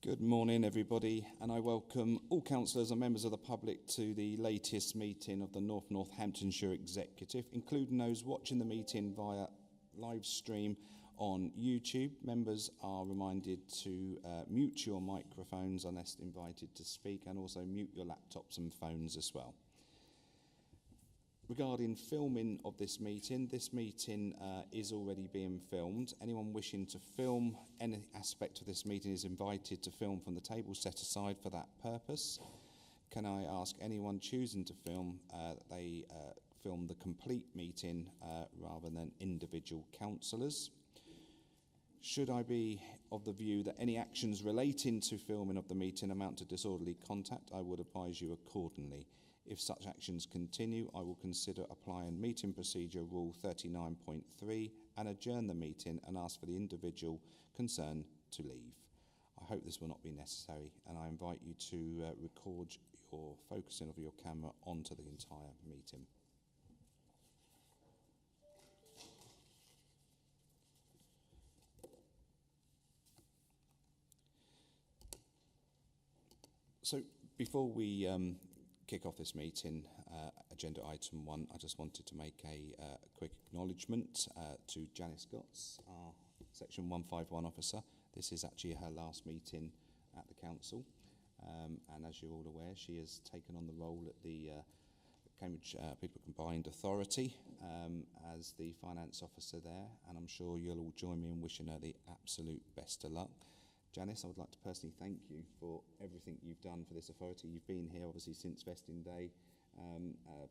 Good morning, everybody, and I welcome all councillors and members of the public to the latest meeting of the North Northamptonshire Executive, including those watching the meeting via live stream on YouTube. Members are reminded to mute your microphones unless invited to speak, and also mute your laptops and phones as well. Regarding filming of this meeting is already being filmed. Anyone wishing to film any aspect of this meeting is invited to film from the table set aside for that purpose. Can I ask anyone choosing to film that they film the complete meeting rather than individual councillors? Should I be of the view that any actions relating to filming of the meeting amount to disorderly conduct, I would advise you accordingly. If such actions continue, I will consider applying meeting procedure rule 39.3 and adjourn the meeting and ask for the individual concerned to leave. I hope this will not be necessary, and I invite you to record your focusing of your camera onto the entire meeting. So before we kick off this meeting, agenda item 1, I just wanted to make a quick acknowledgement to Janice Gotts, our section 151 officer. This is actually her last meeting at the council, and as you're all aware, she has taken on the role at the Cambridge People Combined Authority as the finance officer there, and I'm sure you'll all join me in wishing her the absolute best of luck. Janice, I would like to personally thank you for everything you've done for this authority. You've been here obviously since vesting day,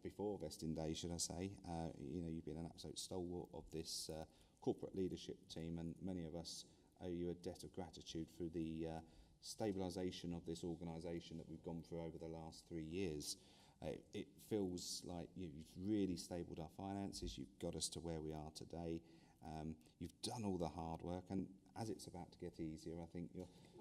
before vesting day, should I say. You've been an absolute stalwart of this corporate leadership team, and many of us owe you a debt of gratitude for the stabilisation of this organisation that we've gone through over the last 3 years. It feels like you've really stabled our finances. You've got us to where we are today. You've done all the hard work, and as it's about to get easier, I think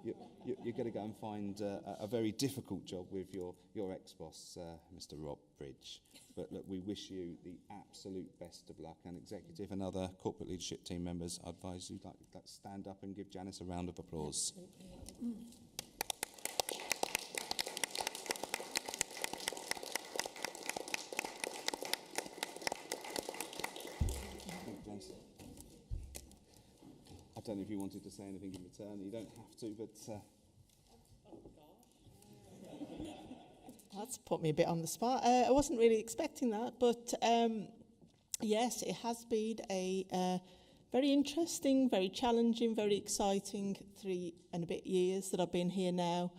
you're going to go and find a very difficult job with your ex-boss, Mr. Rob Bridge. But look, we wish you the absolute best of luck, and executive and other corporate leadership team members, I advise you to stand up and give Janice a round of applause. I don't know if you wanted to say anything in return. You don't have to, but... That's put me a bit on the spot. I wasn't really expecting that, but yes, it has been a very interesting, very challenging, very exciting 3 and a bit years that I've been here now,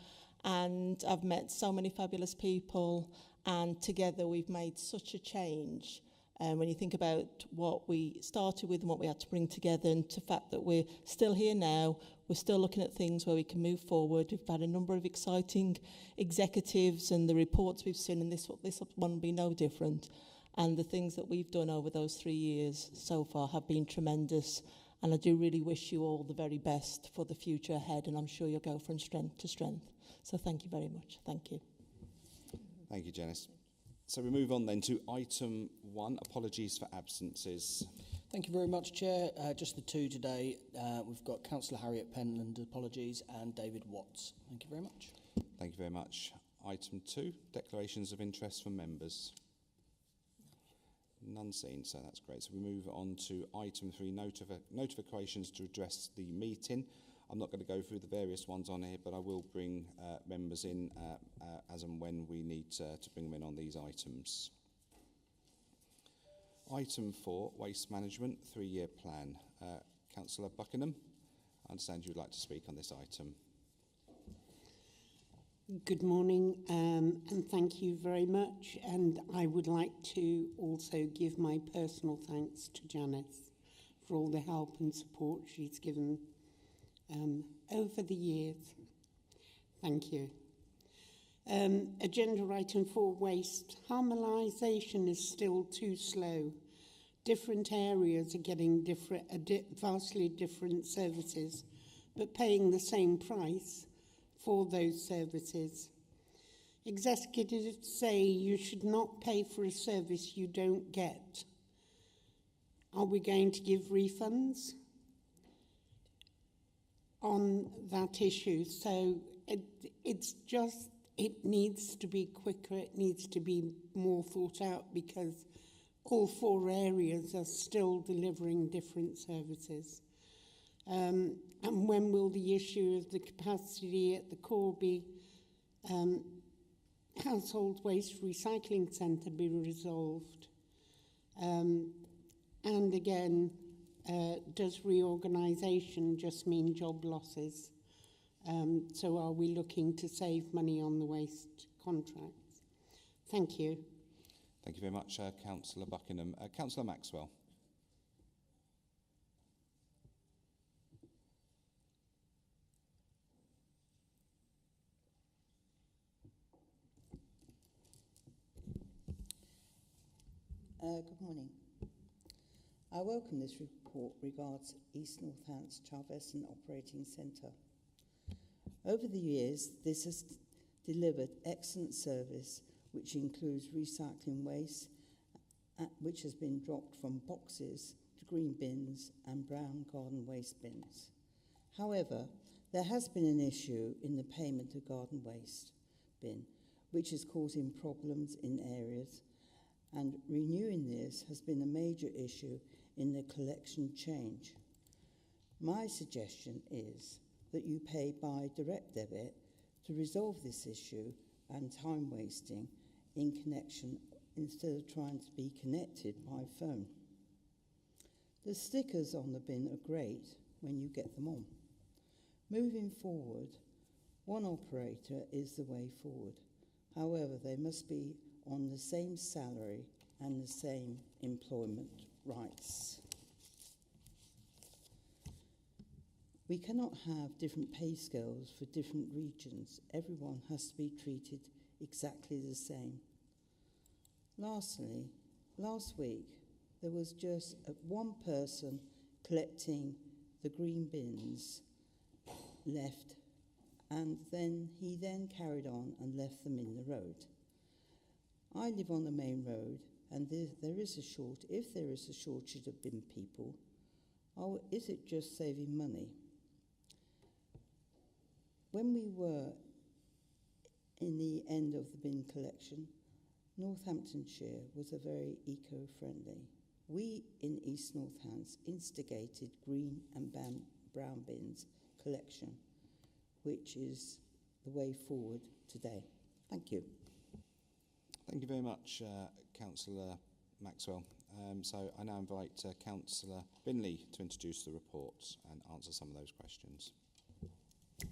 and I've met so many fabulous people, and together we've made such a change. When you think about what we started with and what we had to bring together, and the fact that we're still here now, we're still looking at things where we can move forward. We've had a number of exciting executives, and the reports we've seen, and this one will be no different. And the things that we've done over those 3 years so far have been tremendous. And I do really wish you all the very best for the future ahead, and I'm sure you'll go from strength to strength. So thank you very much. Thank you. Thank you, Janice. So we move on then to item 1, apologies for absences. Thank you very much, Chair. Just the 2 today. We've got Councillor Harriet Penland, apologies, and David Watts. Thank you very much. Thank you very much. Item 2, declarations of interest from members. None seen, so that's great. So we move on to item 3, notifications to address the meeting. I'm not going to go through the various ones on here, but I will bring members in as and when we need to bring them in on these items. Item 4, waste management, 3-year plan. Councillor Buckingham, I understand you'd like to speak on this item. Good morning, and thank you very much. And I would like to also give my personal thanks to Janice for all the help and support she's given over the years. Thank you. Agenda item 4, waste. Harmonisation is still too slow. Different areas are getting vastly different services, but paying the same price for those services. Executives say you should not pay for a service you don't get. Are we going to give refunds? on that issue. So it needs to be quicker, it needs to be more thought out, because all 4 areas are still delivering different services. And when will the issue of the capacity at the Corby Household Waste Recycling Centre be resolved? And again, does reorganisation just mean job losses? So are we looking to save money on the waste contracts? Thank you. Thank you very much, Councillor Buckingham. Councillor Maxwell. Good morning. I welcome this report regards East Northants Charveston Operating Centre. Over the years, this has delivered excellent service, which includes recycling waste, which has been dropped from boxes to green bins and brown garden waste bins. However, there has been an issue in the payment of garden waste bin, which is causing problems in areas, and renewing this has been a major issue in the collection change. My suggestion is that you pay by direct debit to resolve this issue and time wasting in connection instead of trying to be connected by phone. The stickers on the bin are great when you get them on. Moving forward, one operator is the way forward. However, they must be on the same salary and the same employment rights. We cannot have different pay scales for different regions. Everyone has to be treated exactly the same. Lastly, last week there was just one person collecting the green bins left, and then he carried on and left them in the road. I live on the main road, and if there is a shortage of bin people, is it just saving money? When we were in the end of the bin collection, Northamptonshire was a very eco-friendly. We in East Northants instigated green and brown bins collection, which is the way forward today. Thank you. Thank you very much, Councillor Maxwell. So I now invite Councillor Binley to introduce the report and answer some of those questions.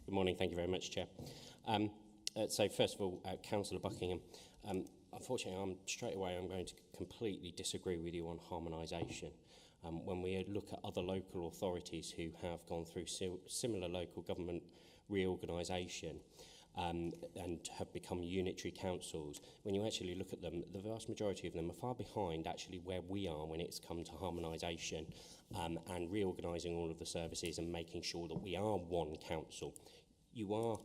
Good morning. Thank you very much, Chair. So first of all, Councillor Buckingham, unfortunately, straight away I'm going to completely disagree with you on harmonisation. When we look at other local authorities who have gone through similar local government reorganisation, and have become unitary councils, when you actually look at them, the vast majority of them are far behind actually where we are when it's come to harmonisation and reorganising all of the services and making sure that we are one council. You are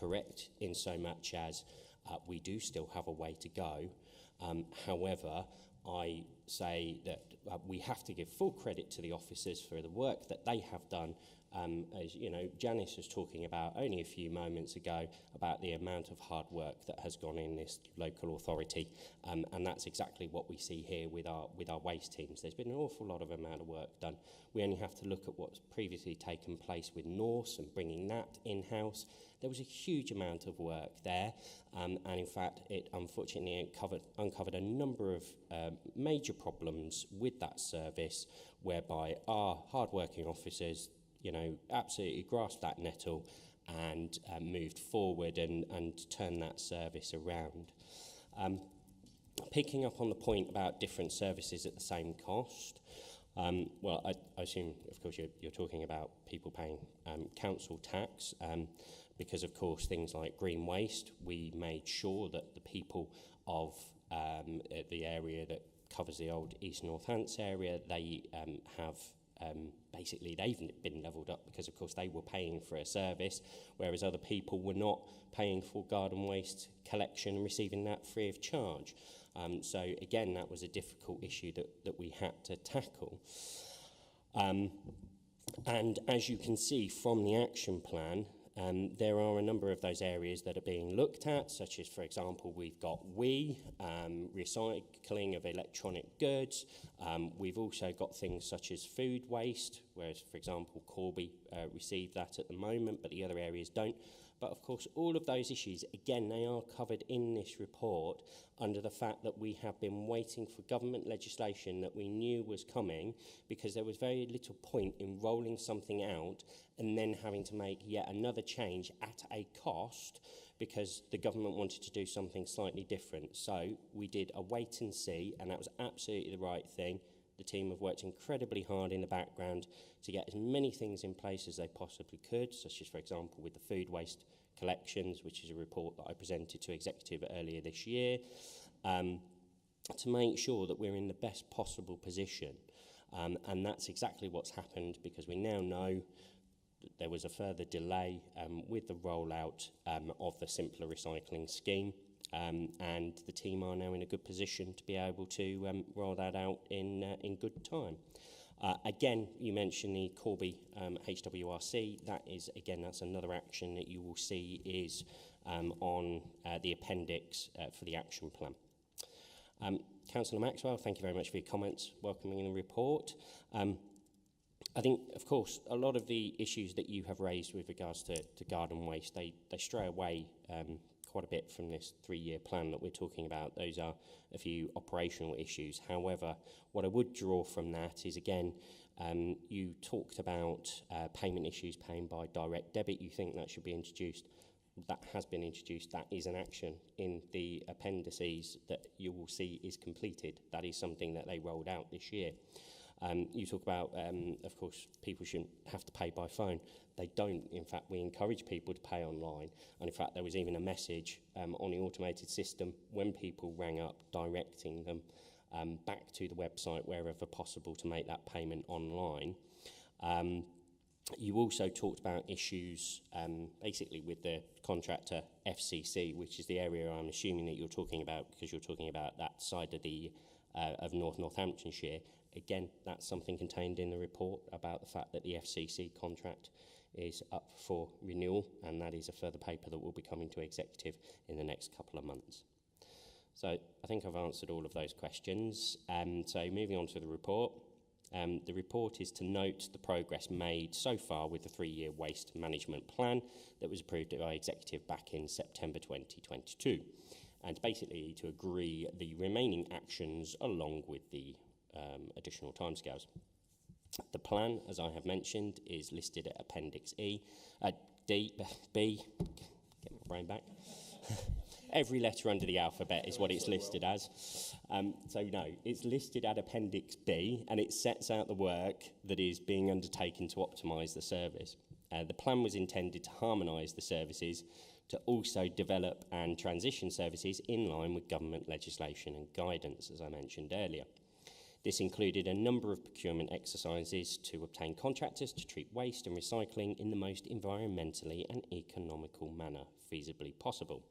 correct in so much as we do still have a way to go. However, I say that we have to give full credit to the officers for the work that they have done. As you know, Janice was talking about only a few moments ago about the amount of hard work that has gone in this local authority, and that's exactly what we see here with our waste teams. There's been an awful lot of amount of work done. We only have to look at what's previously taken place with Norse and bringing that in-house. There was a huge amount of work there, and in fact, it unfortunately uncovered a number of major problems with that service, whereby our hard-working officers, you know, absolutely grasped that nettle and moved forward and turned that service around. Picking up on the point about different services at the same cost, well, I assume, of course, you're talking about people paying council tax, because, of course, things like green waste, we made sure that the people of the area that covers the old East Northants area, they have basically they've been levelled up because, of course, they were paying for a service, whereas other people were not paying for garden waste collection and receiving that free of charge. So, again, that was a difficult issue that we had to tackle. And as you can see from the action plan, there are a number of those areas that are being looked at, such as, for example, we've got recycling of electronic goods. We've also got things such as food waste, whereas, for example, Corby receive that at the moment, but the other areas don't. But of course, all of those issues, again, they are covered in this report under the fact that we have been waiting for government legislation that we knew was coming, because there was very little point in rolling something out and then having to make yet another change at a cost because the government wanted to do something slightly different. So we did a wait and see, and that was absolutely the right thing. The team have worked incredibly hard in the background to get as many things in place as they possibly could, such as, for example, with the food waste collections, which is a report that I presented to Executive earlier this year, to make sure that we're in the best possible position. And that's exactly what's happened, because we now know that there was a further delay with the rollout of the simpler recycling scheme. And the team are now in a good position to be able to roll that out in good time. Again, you mentioned the Corby HWRC. That is, again, that's another action that you will see is on the appendix for the action plan. Councillor Maxwell, thank you very much for your comments, welcoming the report. I think, of course, a lot of the issues that you have raised with regards to garden waste, they stray away quite a bit from this 3-year plan that we're talking about. Those are a few operational issues. However, what I would draw from that is, again, you talked about payment issues, paying by direct debit. You think that should be introduced. That has been introduced. That is an action in the appendices that you will see is completed. That is something that they rolled out this year. You talk about, of course, people shouldn't have to pay by phone. They don't. In fact, we encourage people to pay online. And in fact, there was even a message on the automated system when people rang up directing them back to the website wherever possible to make that payment online. You also talked about issues basically with the contractor FCC, which is the area I'm assuming that you're talking about, because you're talking about that side of the of North Northamptonshire. Again, that's something contained in the report about the fact that the FCC contract is up for renewal, and that is a further paper that will be coming to Executive in the next couple of months. So I think I've answered all of those questions. So moving on to the report. The report is to note the progress made so far with the 3-year waste management plan that was approved by Executive back in September 2022, and basically to agree the remaining actions along with the additional timescales. The plan, as I have mentioned, is listed at Appendix B. Get my brain back. Every letter under the alphabet is what it's listed as. So no, it's listed at Appendix B, and it sets out the work that is being undertaken to optimise the service. The plan was intended to harmonise the services, to also develop and transition services in line with government legislation and guidance, as I mentioned earlier. This included a number of procurement exercises to obtain contractors to treat waste and recycling in the most environmentally and economical manner feasibly possible.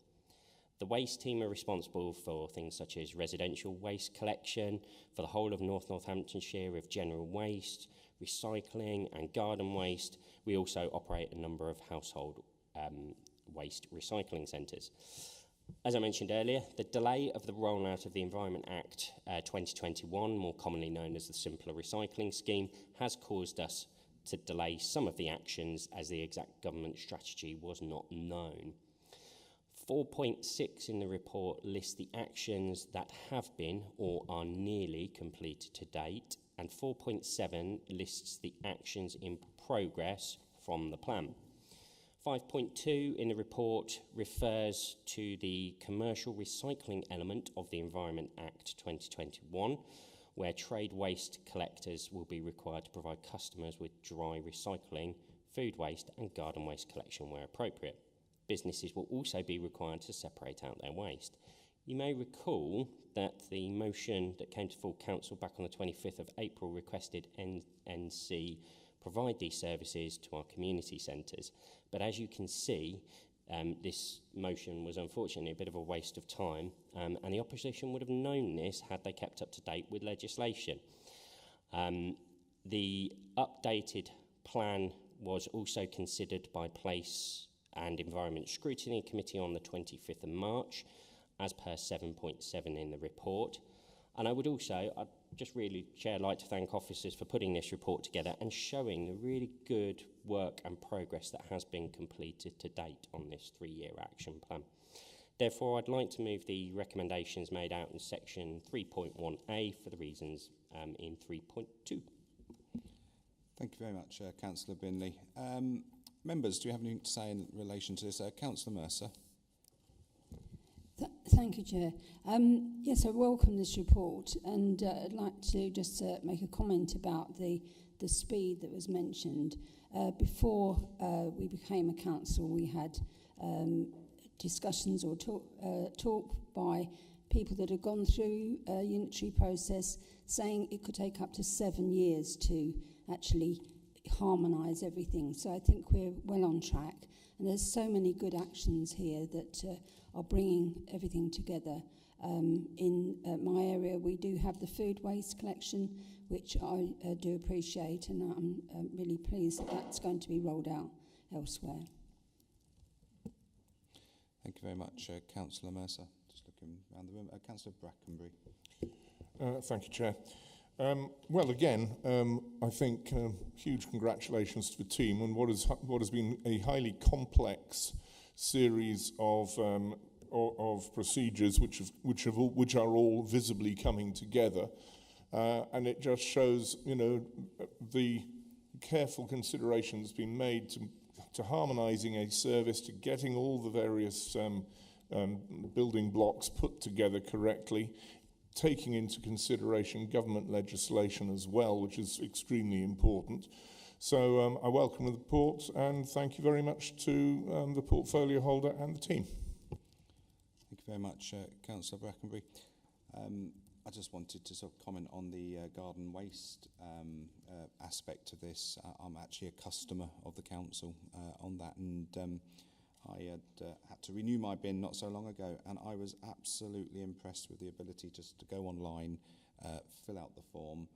The waste team are responsible for things such as residential waste collection, for the whole of North Northamptonshire of general waste, recycling and garden waste. We also operate a number of household waste recycling centres. As I mentioned earlier, the delay of the rollout of the Environment Act 2021, more commonly known as the Simpler Recycling Scheme, has caused us to delay some of the actions as the exact government strategy was not known. 4.6 in the report lists the actions that have been or are nearly completed to date, and 4.7 lists the actions in progress from the plan. 5.2 in the report refers to the commercial recycling element of the Environment Act 2021, where trade waste collectors will be required to provide customers with dry recycling, food waste and garden waste collection where appropriate. Businesses will also be required to separate out their waste. You may recall that the motion that came to full council back on the 25th of April requested NC provide these services to our community centres. But as you can see, this motion was unfortunately a bit of a waste of time, and the opposition would have known this had they kept up to date with legislation. The updated plan was also considered by Place and Environment Scrutiny Committee on the 25th of March, as per 7.7 in the report. And I'd just really, Chair, like to thank officers for putting this report together and showing the really good work and progress that has been completed to date on this 3-year action plan. Therefore, I'd like to move the recommendations made out in section 3.1a for the reasons in 3.2. Thank you very much, Councillor Binley. Members, do you have anything to say in relation to this? Councillor Mercer. Thank you, Chair. Yes, I welcome this report, and I'd like to just make a comment about the speed that was mentioned. Before we became a council, we had discussions or talk by people that had gone through a unitary process, saying it could take up to 7 years to actually harmonise everything. So I think we're well on track, and there's so many good actions here that are bringing everything together. In my area, we do have the food waste collection, which I do appreciate, and I'm really pleased that that's going to be rolled out elsewhere. Thank you very much, Councillor Mercer. Just looking around the room. Councillor Brackenbury. Thank you, Chair. Well, again, I think huge congratulations to the team on what has been a highly complex series of procedures which are all visibly coming together, and it just shows, the careful consideration that's been made to harmonising a service, to getting all the various building blocks put together correctly, taking into consideration government legislation as well, which is extremely important. So I welcome the report, and thank you very much to the portfolio holder and the team. Thank you very much, Councillor Brackenbury. I just wanted to sort of comment on the garden waste aspect of this. I'm actually a customer of the council on that, and I had to renew my bin not so long ago, and I was absolutely impressed with the ability just to go online, fill out the form,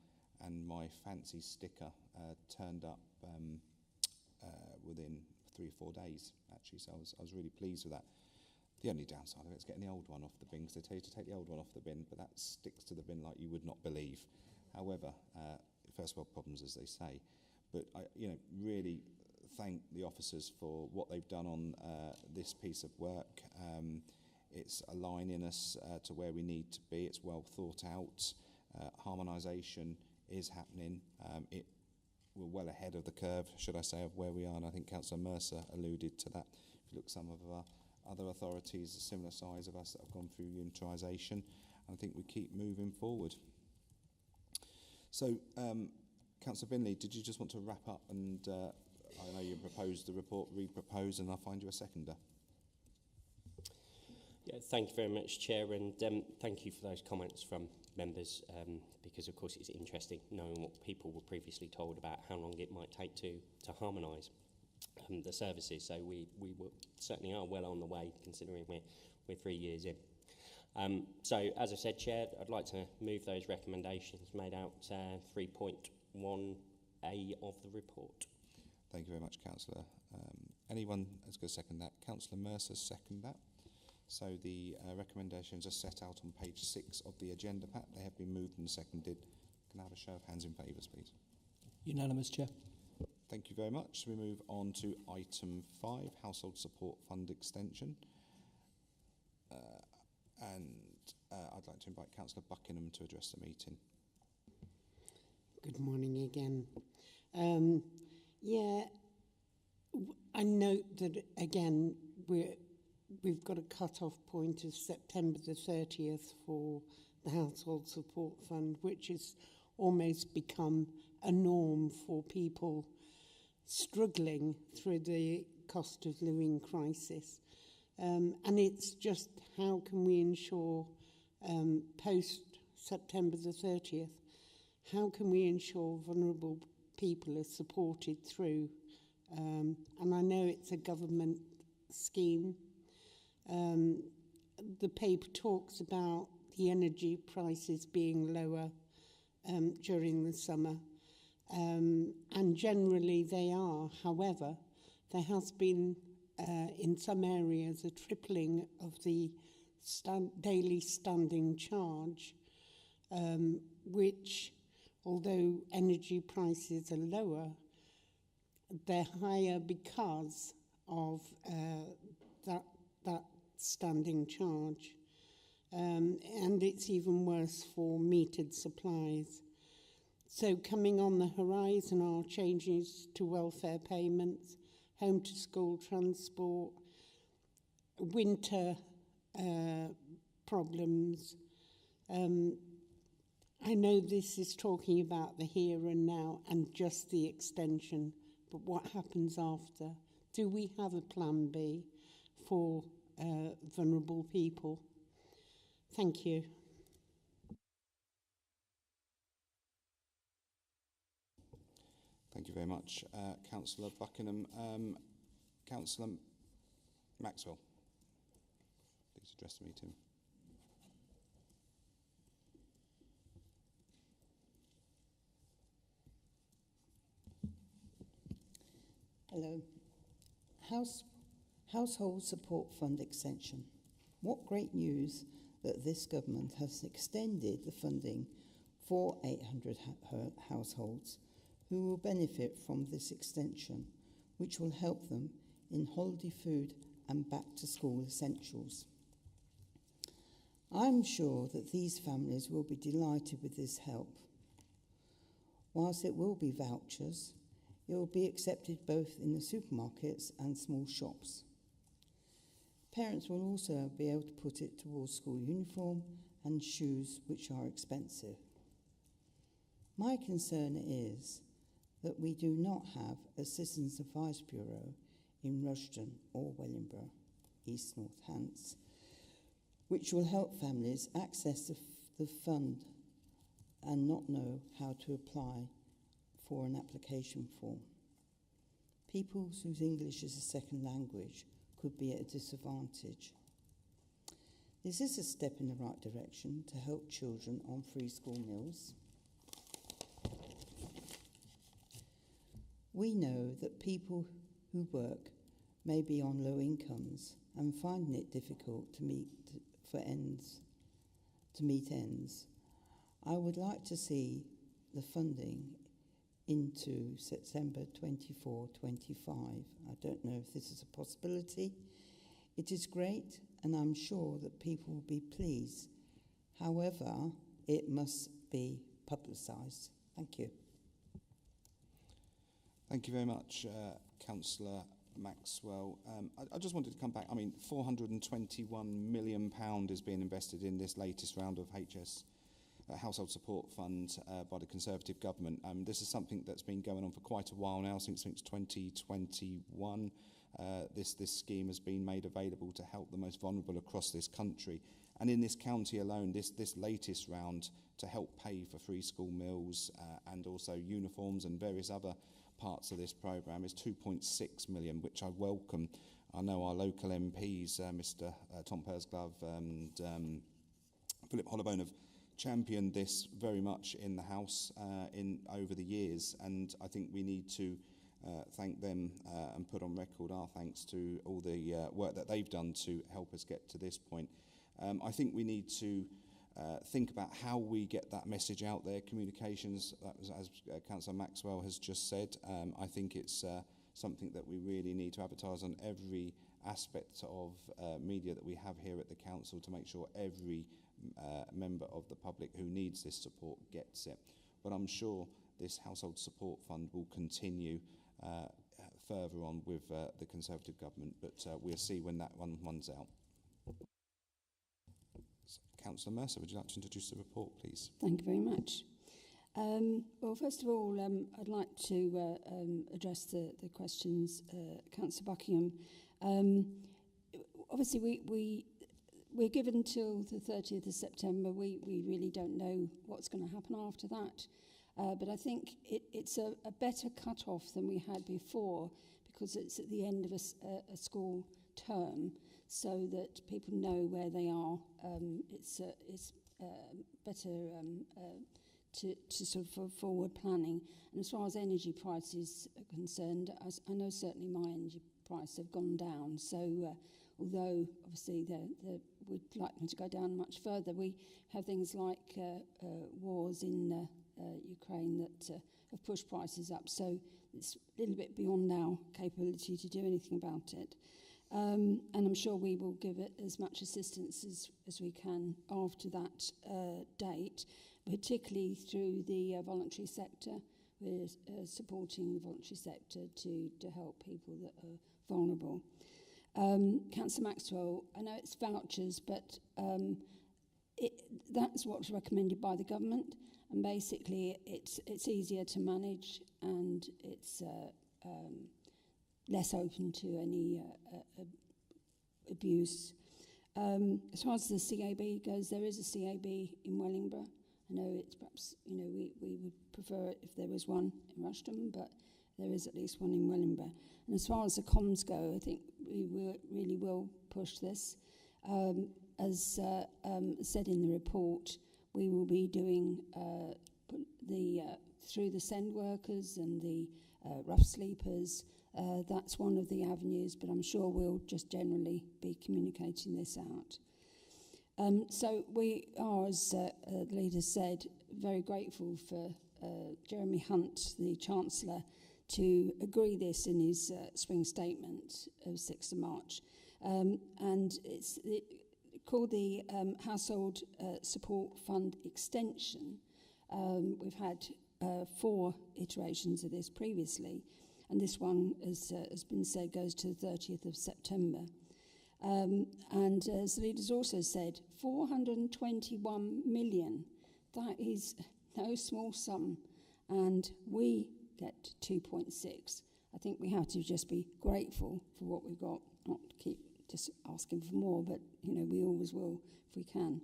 and my fancy sticker turned up within 3 or 4 days, actually, so I was really pleased with that. The only downside of it is getting the old one off the bin, because they tell you to take the old one off the bin, but that sticks to the bin like you would not believe. However, first world problems, as they say. But I really thank the officers for what they've done on this piece of work. It's aligning us to where we need to be. It's well thought out. Harmonisation is happening. We're well ahead of the curve, should I say, of where we are, and I think Councillor Mercer alluded to that. If you look at some of our other authorities, a similar size of us that have gone through unitarisation, and I think we keep moving forward. So, Councillor Binley, did you just want to wrap up? And I know you proposed the report, re-propose, and I'll find you a seconder. Yeah, thank you very much, Chair, and thank you for those comments from members, because of course it's interesting knowing what people were previously told about how long it might take to harmonise the services. So we certainly are well on the way, considering we're 3 years in. So as I said, Chair, I'd like to move those recommendations made out 3.1a of the report. Thank you very much, Councillor. Anyone that's going to second that? Councillor Mercer, second that. So the recommendations are set out on page 6 of the agenda pack. They have been moved and seconded. Can I have a show of hands in favour, please? Unanimous, Chair. Thank you very much. We move on to item 5, Household Support Fund Extension. I'd like to invite Councillor Buckingham to address the meeting. Good morning again. I note that, again, we've got a cut-off point of September the 30th for the Household Support Fund, which has almost become a norm for people struggling through the cost of living crisis. And it's just, how can we ensure post-September the 30th, how can we ensure vulnerable people are supported through? And I know it's a government scheme. The paper talks about the energy prices being lower during the summer. and generally they are. However, there has been in some areas a tripling of the daily standing charge, which, although energy prices are lower, they're higher because of that standing charge. And it's even worse for metered supplies. So coming on the horizon are changes to welfare payments, home to school transport, winter problems. I know this is talking about the here and now and just the extension, but what happens after? Do we have a plan B for vulnerable people? Thank you. Thank you very much, Councillor Buckingham. Councillor Maxwell, please address the meeting. Hello. Household Support Fund extension. What great news that this government has extended the funding for 800 households who will benefit from this extension, which will help them in holiday food and back-to-school essentials. I'm sure that these families will be delighted with this help. Whilst it will be vouchers, it will be accepted both in the supermarkets and small shops. Parents will also be able to put it towards school uniform and shoes, which are expensive. My concern is that we do not have a Citizens Advice Bureau in Rushden or Wellingborough, East North Hants, which will help families access the fund and not know how to apply for an application form. People whose English is a second language could be at a disadvantage. This is a step in the right direction to help children on free school meals. We know that people who work may be on low incomes and finding it difficult to meet ends. I would like to see the funding into September 24-25. I don't know if this is a possibility. It is great, and I'm sure that people will be pleased. However, it must be publicised. Thank you. Thank you very much, Councillor Maxwell. I just wanted to come back. I mean, £421 million is being invested in this latest round of HS Household Support Fund by the Conservative government. This is something that's been going on for quite a while now, since 2021. This scheme has been made available to help the most vulnerable across this country. And in this county alone, this latest round to help pay for free school meals and also uniforms and various other parts of this programme is 2.6 million, which I welcome. I know our local MPs, Mr Tom Pursglove and Philip Hollowbone, have championed this very much in the House over the years, and I think we need to thank them and put on record our thanks to all the work that they've done to help us get to this point. I think we need to think about how we get that message out there. Communications, as Councillor Maxwell has just said, I think it's something that we really need to advertise on every aspect of media that we have here at the council to make sure every member of the public who needs this support gets it. But I'm sure this Household Support Fund will continue further on with the Conservative government, but we'll see when that one runs out. So, Councillor Mercer, would you like to introduce the report, please? Thank you very much. Well, first of all, I'd like to address the questions, Councillor Buckingham. Obviously, we're given until the 30th of September. We really don't know what's going to happen after that. But I think it's a better cut-off than we had before, because it's at the end of a school term, so that people know where they are. It's better to sort of for forward planning. And as far as energy prices are concerned, I know certainly my energy prices have gone down. So although obviously we'd like them to go down much further, we have things like wars in Ukraine that have pushed prices up. So it's a little bit beyond our capability to do anything about it. And I'm sure we will give it as much assistance as we can after that date, particularly through the voluntary sector. We're supporting the voluntary sector to help people that are vulnerable. Councillor Maxwell, I know it's vouchers, but that's what's recommended by the government, and basically it's easier to manage and it's less open to any abuse. As far as the CAB goes, there is a CAB in Wellingborough. I know it's perhaps, we would prefer it if there was one in Rushden, but there is at least one in Wellingborough. And as far as the comms go, I think we really will push this. As said in the report, we will be doing through the SEND workers and the rough sleepers. That's one of the avenues, but I'm sure we'll just generally be communicating this out. So we are, as the leader said, very grateful for Jeremy Hunt, the Chancellor, to agree this in his spring statement of 6th of March. And it's called the Household Support Fund Extension. We've had 4 iterations of this previously, and this one, as has been said, goes to the 30th of September. And as the leaders also said, 421 million, that is no small sum, and we get 2.6. I think we have to just be grateful for what we've got, not keep just asking for more, but we always will if we can.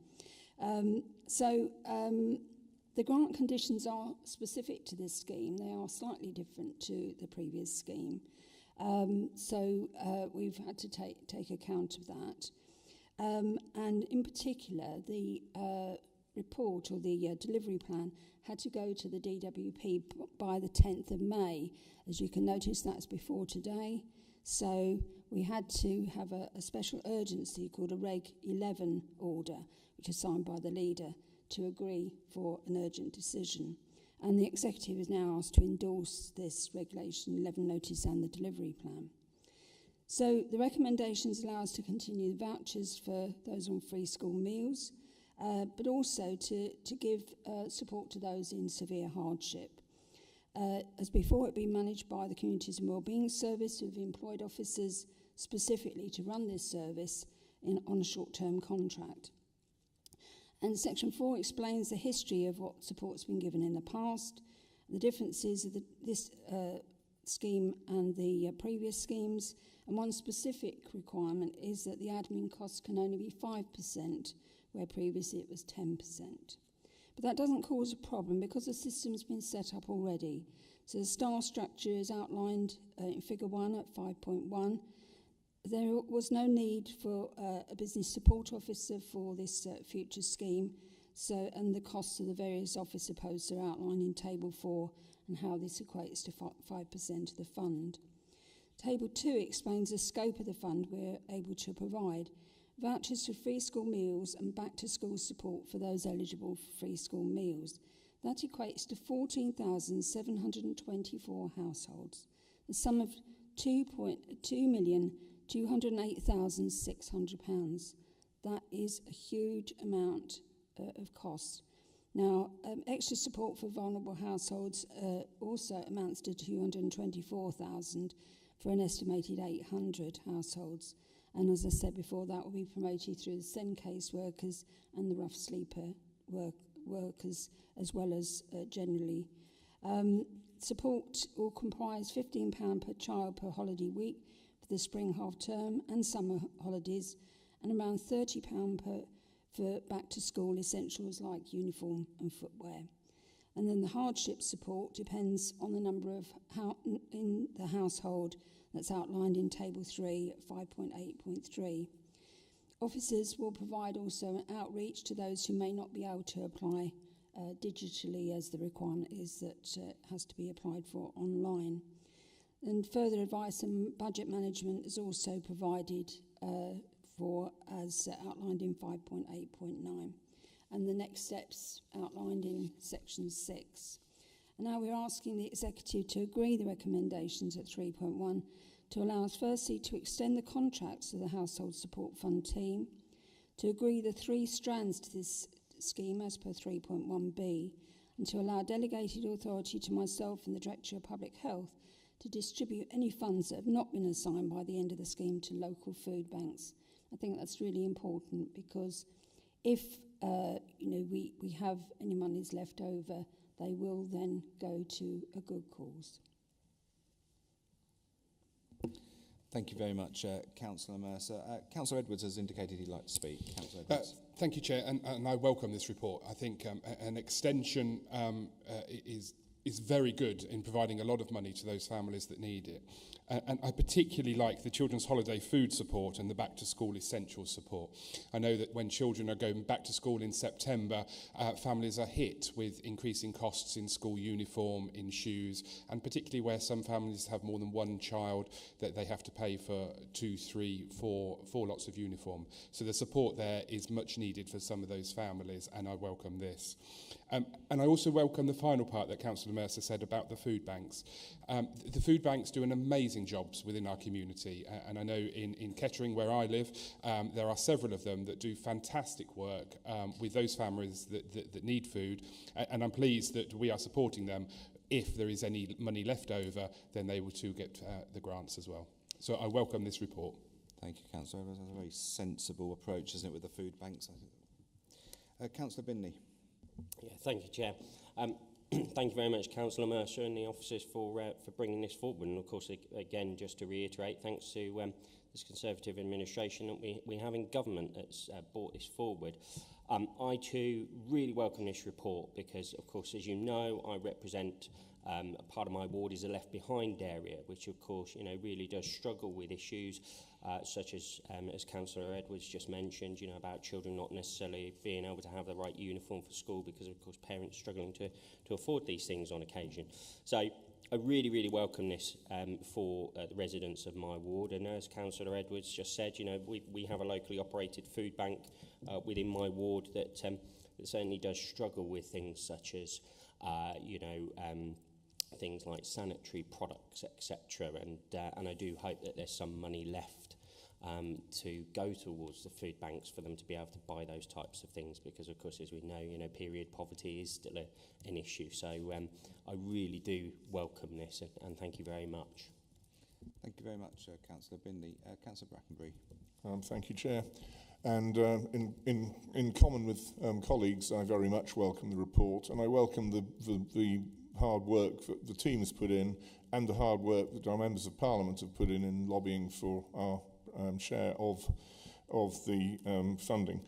The grant conditions are specific to this scheme. They are slightly different to the previous scheme. We've had to take account of that. And in particular, the report or the delivery plan had to go to the DWP by the 10th of May. As you can notice, that's before today. So we had to have a special urgency called a Reg 11 order, which is signed by the leader, to agree for an urgent decision. And the executive is now asked to endorse this Regulation 11 notice and the delivery plan. So the recommendations allow us to continue the vouchers for those on free school meals, but also to give support to those in severe hardship. As before, it being managed by the Communities and Wellbeing Service with employed officers specifically to run this service on a short-term contract. And Section 4 explains the history of what support's been given in the past, the differences of this scheme and the previous schemes, and one specific requirement is that the admin costs can only be 5%, where previously it was 10%. But that doesn't cause a problem because the system's been set up already. So the staff structure is outlined in Figure 1 at 5.1. There was no need for a business support officer for this future scheme, and the costs of the various officer posts are outlined in Table 4 and how this equates to 5% of the fund. Table 2 explains the scope of the fund we're able to provide: vouchers for free school meals and back-to-school support for those eligible for free school meals. That equates to 14,724 households, the sum of £2,208,600. That is a huge amount of cost. Now, extra support for vulnerable households also amounts to 224,000 for an estimated 800 households. And as I said before, that will be promoted through the SEND case workers and the rough sleeper workers, as well as generally. Support will comprise £15 per child per holiday week for the spring half term and summer holidays, and around £30 for back to school essentials like uniform and footwear. And then the hardship support depends on the number of in the household that's outlined in Table 3 at 5.8.3. Officers will provide also an outreach to those who may not be able to apply digitally, as the requirement is that it has to be applied for online. And further advice and budget management is also provided for, as outlined in 5.8.9, and the next steps outlined in section 6. And now we're asking the Executive to agree the recommendations at 3.1 to allow us firstly to extend the contracts of the Household Support Fund team, to agree the 3 strands to this scheme as per 3.1b, and to allow delegated authority to myself and the Director of Public Health to distribute any funds that have not been assigned by the end of the scheme to local food banks. I think that's really important, because if we have any monies left over, they will then go to a good cause. Thank you very much, Councillor Mercer. Councillor Edwards has indicated he'd like to speak. Councillor Edwards. Thank you, Chair, and I welcome this report. I think an extension is very good in providing a lot of money to those families that need it. And I particularly like the children's holiday food support and the back to school essential support. I know that when children are going back to school in September, families are hit with increasing costs in school uniform, in shoes, and particularly where some families have more than one child, that they have to pay for 2, 3, 4 lots of uniform. So the support there is much needed for some of those families, and I welcome this. And I also welcome the final part that Councillor Mercer said about the food banks. The food banks do an amazing jobs within our community, and I know in Kettering, where I live, there are several of them that do fantastic work with those families that need food, and I'm pleased that we are supporting them. If there is any money left over, then they will too get the grants as well. So I welcome this report. Thank you, Councillor Edwards. That's a very sensible approach, isn't it, with the food banks? Councillor Binley. Yeah, thank you, Chair. Thank you very much, Councillor Mercer and the officers for bringing this forward. And of course, again, just to reiterate, thanks to this Conservative administration that we have in government that's brought this forward. I too really welcome this report because, of course, as you know, I represent a part of my ward is a left behind area, which of course, really does struggle with issues such as Councillor Edwards just mentioned, about children not necessarily being able to have the right uniform for school because, of course, parents struggling to afford these things on occasion. So I really, really welcome this for the residents of my ward. And as Councillor Edwards just said, we have a locally operated food bank within my ward that certainly does struggle with things such as, things like sanitary products, etc. And I do hope that there's some money left to go towards the food banks for them to be able to buy those types of things, because of course, as we know, period poverty is still an issue. So I really do welcome this, and thank you very much. Thank you very much, Councillor Binley. Councillor Brackenbury. Thank you, Chair. And in common with colleagues, I very much welcome the report, and I welcome the hard work that the team has put in, and the hard work that our members of Parliament have put in lobbying for our share of the funding.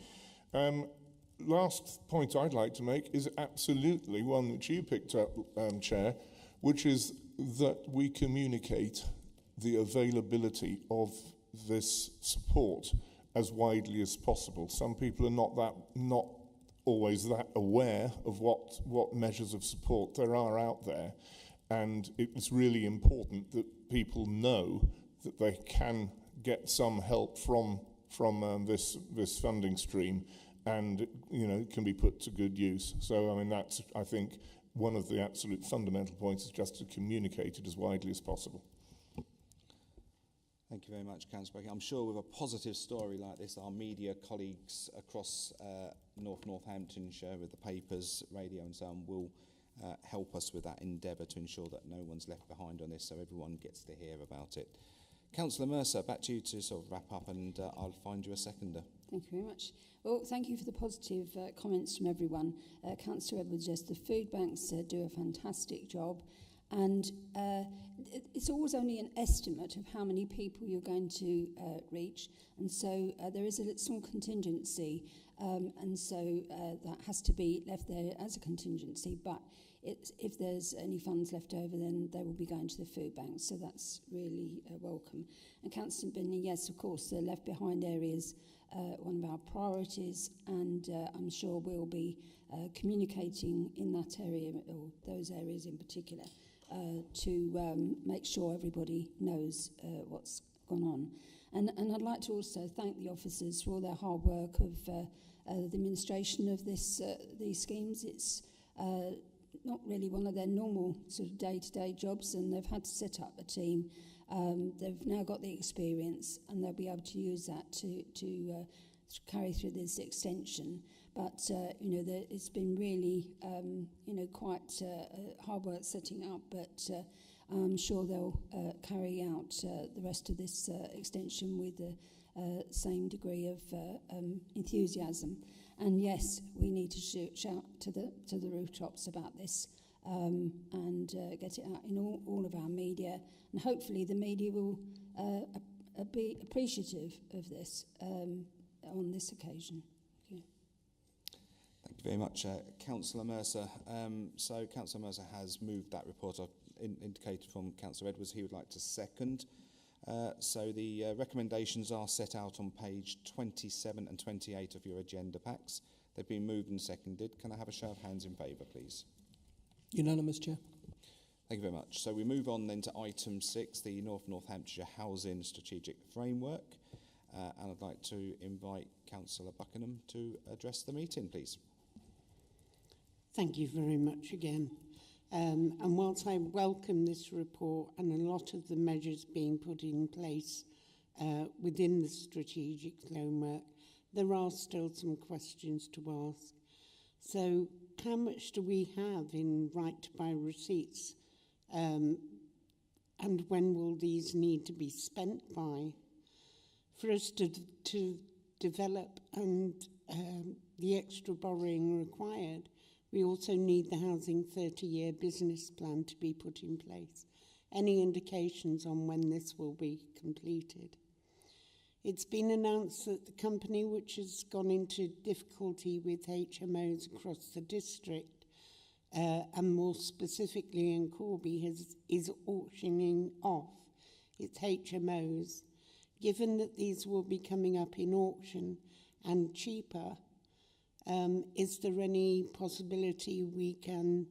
Last point I'd like to make is absolutely one which you picked up, Chair, which is that we communicate the availability of this support as widely as possible. Some people are not always that aware of what measures of support there are out there, and it's really important that people know that they can get some help from this funding stream, and it can be put to good use. So I mean, that's, I think, one of the absolute fundamental points, is just to communicate it as widely as possible. Thank you very much, Councillor Brackenbury. I'm sure with a positive story like this, our media colleagues across Northamptonshire, with the papers, radio and so on, will help us with that endeavour to ensure that no one's left behind on this, so everyone gets to hear about it. Councillor Mercer, back to you to sort of wrap up, and I'll find you a seconder. Thank you very much. Well, thank you for the positive comments from everyone. Councillor Edwards, yes, the food banks do a fantastic job, and it's always only an estimate of how many people you're going to reach, and so there is a small contingency, and so that has to be left there as a contingency. But if there's any funds left over, then they will be going to the food banks. So that's really welcome. And Councillor Binley, yes, of course, the left behind areas, one of our priorities, and I'm sure we'll be communicating in that area, or those areas in particular, to make sure everybody knows what's gone on. And I'd like to also thank the officers for all their hard work of the administration of these schemes. It's not really one of their normal sort of day-to-day jobs, and they've had to set up a team. They've now got the experience, and they'll be able to use that to carry through this extension. But it's been really quite hard work setting up, but I'm sure they'll carry out the rest of this extension with the same degree of enthusiasm. And yes, we need to shout to the rooftops about this and get it out in all of our media. And hopefully the media will be appreciative of this on this occasion. Thank you. Thank you very much, Councillor Mercer. So Councillor Mercer has moved that report. I've indicated from Councillor Edwards he would like to second. So the recommendations are set out on page 27 and 28 of your agenda packs. They've been moved and seconded. Can I have a show of hands in favour, please? Unanimous, Chair. Thank you very much. So we move on then to item 6, the North Hampshire Housing Strategic Framework. And I'd like to invite Councillor Buckingham to address the meeting, please. Thank you very much again. And whilst I welcome this report and a lot of the measures being put in place within the strategic framework, there are still some questions to ask. So how much do we have in right to buy receipts? And when will these need to be spent by? For us to develop and the extra borrowing required, we also need the Housing 30-year business plan to be put in place. Any indications on when this will be completed? It's been announced that the company, which has gone into difficulty with HMOs across the district, and more specifically in Corby, is auctioning off its HMOs. Given that these will be coming up in auction and cheaper, is there any possibility we can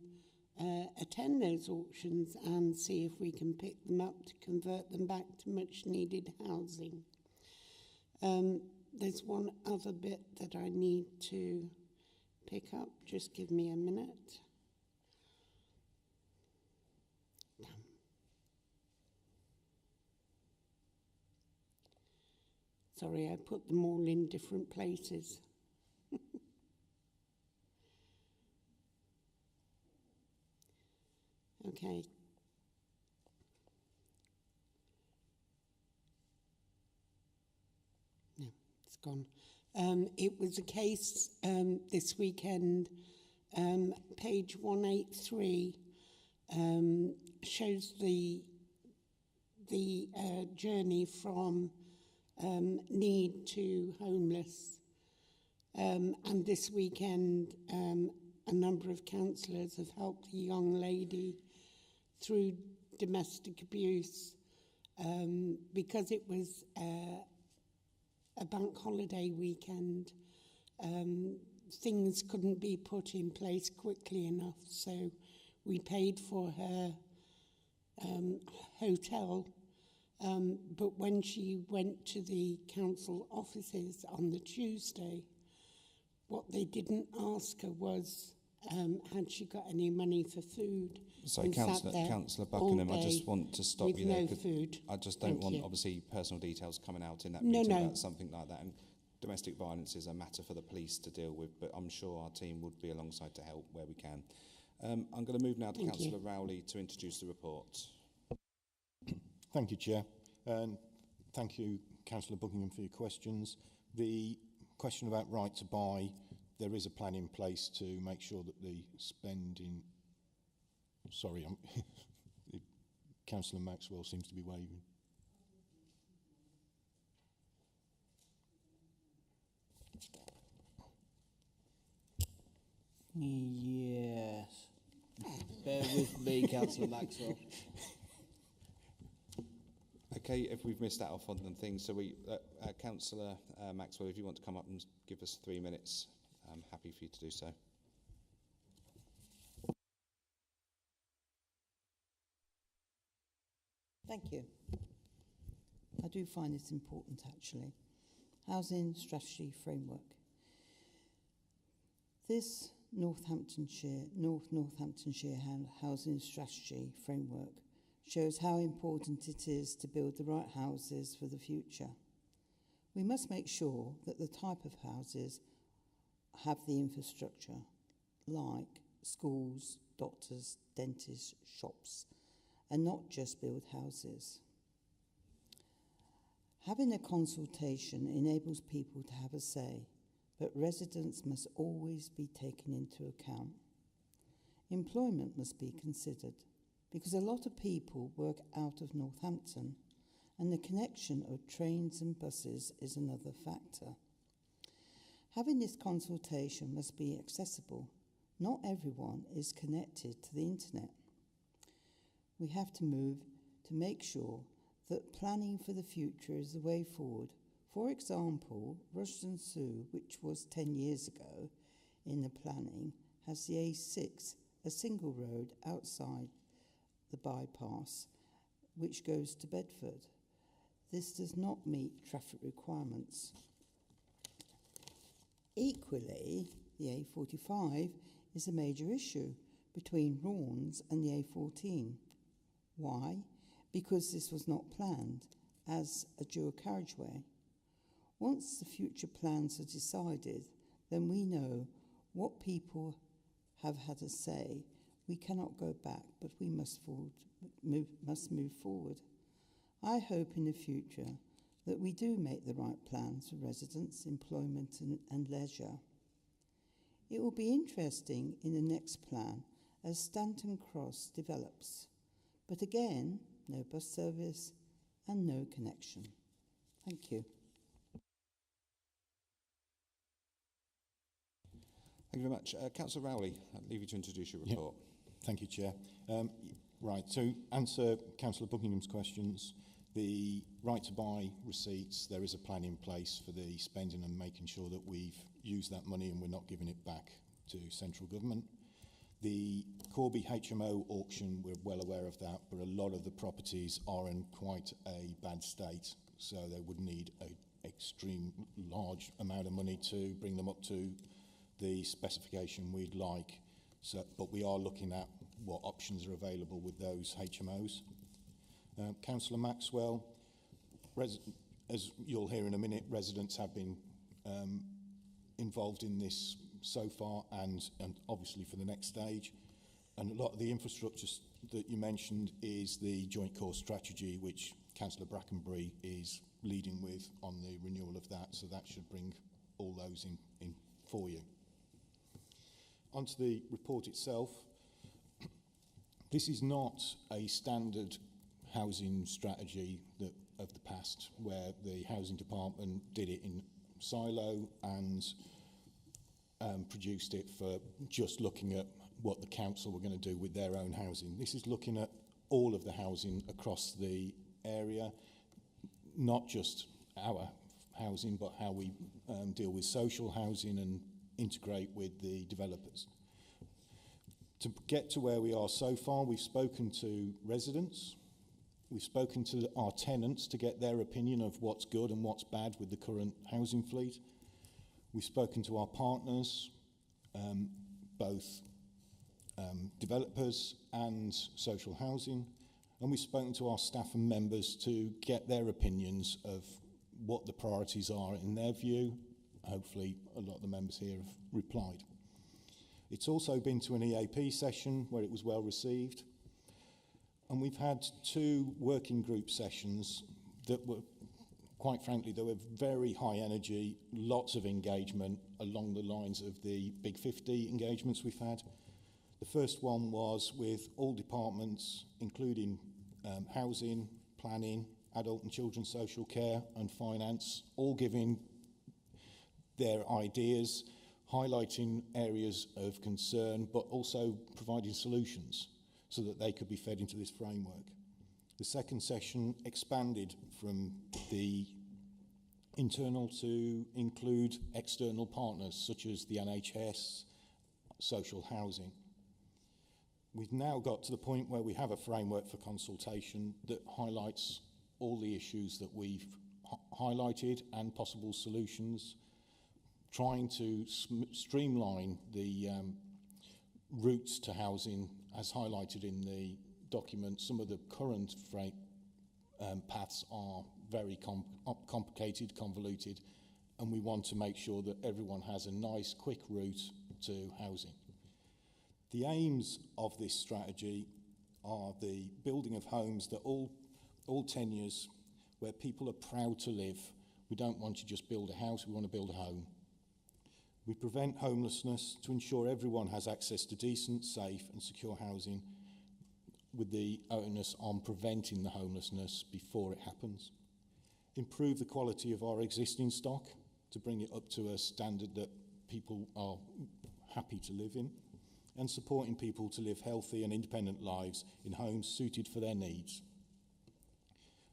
attend those auctions and see if we can pick them up to convert them back to much needed housing? There's one other bit that I need to pick up. Just give me a minute. Sorry, I put them all in different places. Okay. No, it's gone. It was a case this weekend, page 183, shows the journey from need to homeless. And this weekend, a number of councillors have helped a young lady through domestic abuse because it was a bank holiday weekend. Things couldn't be put in place quickly enough, so we paid for her hotel. But when she went to the council offices on the Tuesday, what they didn't ask her was, had she got any money for food? So, Councillor Buckingham, I just want to stop you there. With no food. I just don't want, obviously, personal details coming out in that meeting about something like that. And domestic violence is a matter for the police to deal with, but I'm sure our team would be alongside to help where we can. I'm going to move now to Councillor Rowley to introduce the report. Thank you, Chair. And thank you, Councillor Buckingham, for your questions. The question about right to buy, there is a plan in place to make sure that the spending... Sorry, Councillor Maxwell seems to be waving. Yes. Bear with me, Councillor Maxwell. Okay, if we've missed that off on the thing, so Councillor Maxwell, if you want to come up and give us 3 minutes, I'm happy for you to do so. Thank you. I do find this important, actually. Housing Strategy Framework. This North Northamptonshire Housing Strategy Framework shows how important it is to build the right houses for the future. We must make sure that the type of houses have the infrastructure, like schools, doctors, dentists, shops, and not just build houses. Having a consultation enables people to have a say, but residents must always be taken into account. Employment must be considered, because a lot of people work out of Northampton, and the connection of trains and buses is another factor. Having this consultation must be accessible. Not everyone is connected to the internet. We have to move to make sure that planning for the future is the way forward. For example, Rushden Sue, which was 10 years ago in the planning, has the A6, a single road outside the bypass, which goes to Bedford. This does not meet traffic requirements. Equally, the A45 is a major issue between Raunds and the A14. Why? Because this was not planned as a dual carriageway. Once the future plans are decided, then we know what people have had to say. We cannot go back, but we must move forward. I hope in the future that we do make the right plans for residents, employment and leisure. It will be interesting in the next plan as Stanton Cross develops. But again, no bus service and no connection. Thank you. Thank you very much. Councillor Rowley, I'll leave you to introduce your report. Thank you, Chair. Right, to answer Councillor Buckingham's questions, the right to buy receipts, there is a plan in place for the spending and making sure that we've used that money and we're not giving it back to central government. The Corby HMO auction, we're well aware of that, but a lot of the properties are in quite a bad state, so they would need an extreme large amount of money to bring them up to the specification we'd like. So, but we are looking at what options are available with those HMOs. Councillor Maxwell, as you'll hear in a minute, residents have been involved in this so far and obviously for the next stage. And a lot of the infrastructure that you mentioned is the joint core strategy, which Councillor Brackenbury is leading with on the renewal of that, so that should bring all those in for you. Onto the report itself. This is not a standard housing strategy of the past, where the housing department did it in silo and produced it for just looking at what the council were going to do with their own housing. This is looking at all of the housing across the area, not just our housing, but how we deal with social housing and integrate with the developers. To get to where we are so far, we've spoken to residents, we've spoken to our tenants to get their opinion of what's good and what's bad with the current housing fleet. We've spoken to our partners, both developers and social housing, and we've spoken to our staff and members to get their opinions of what the priorities are in their view. Hopefully a lot of the members here have replied. It's also been to an EAP session where it was well received, and we've had 2 working group sessions that were, quite frankly, they were very high energy, lots of engagement along the lines of the Big 50 engagements we've had. The first one was with all departments, including housing, planning, adult and children's social care and finance, all giving their ideas highlighting areas of concern, but also providing solutions so that they could be fed into this framework. The second session expanded from the internal to include external partners such as the NHS, social housing. We've now got to the point where we have a framework for consultation that highlights all the issues that we've highlighted and possible solutions, trying to streamline the routes to housing as highlighted in the document. Some of the current paths are very complicated, convoluted, and we want to make sure that everyone has a nice, quick route to housing. The aims of this strategy are the building of homes that all tenures, where people are proud to live. We don't want to just build a house, we want to build a home. We prevent homelessness to ensure everyone has access to decent, safe and secure housing, with the onus on preventing the homelessness before it happens. Improve the quality of our existing stock to bring it up to a standard that people are happy to live in, and supporting people to live healthy and independent lives in homes suited for their needs.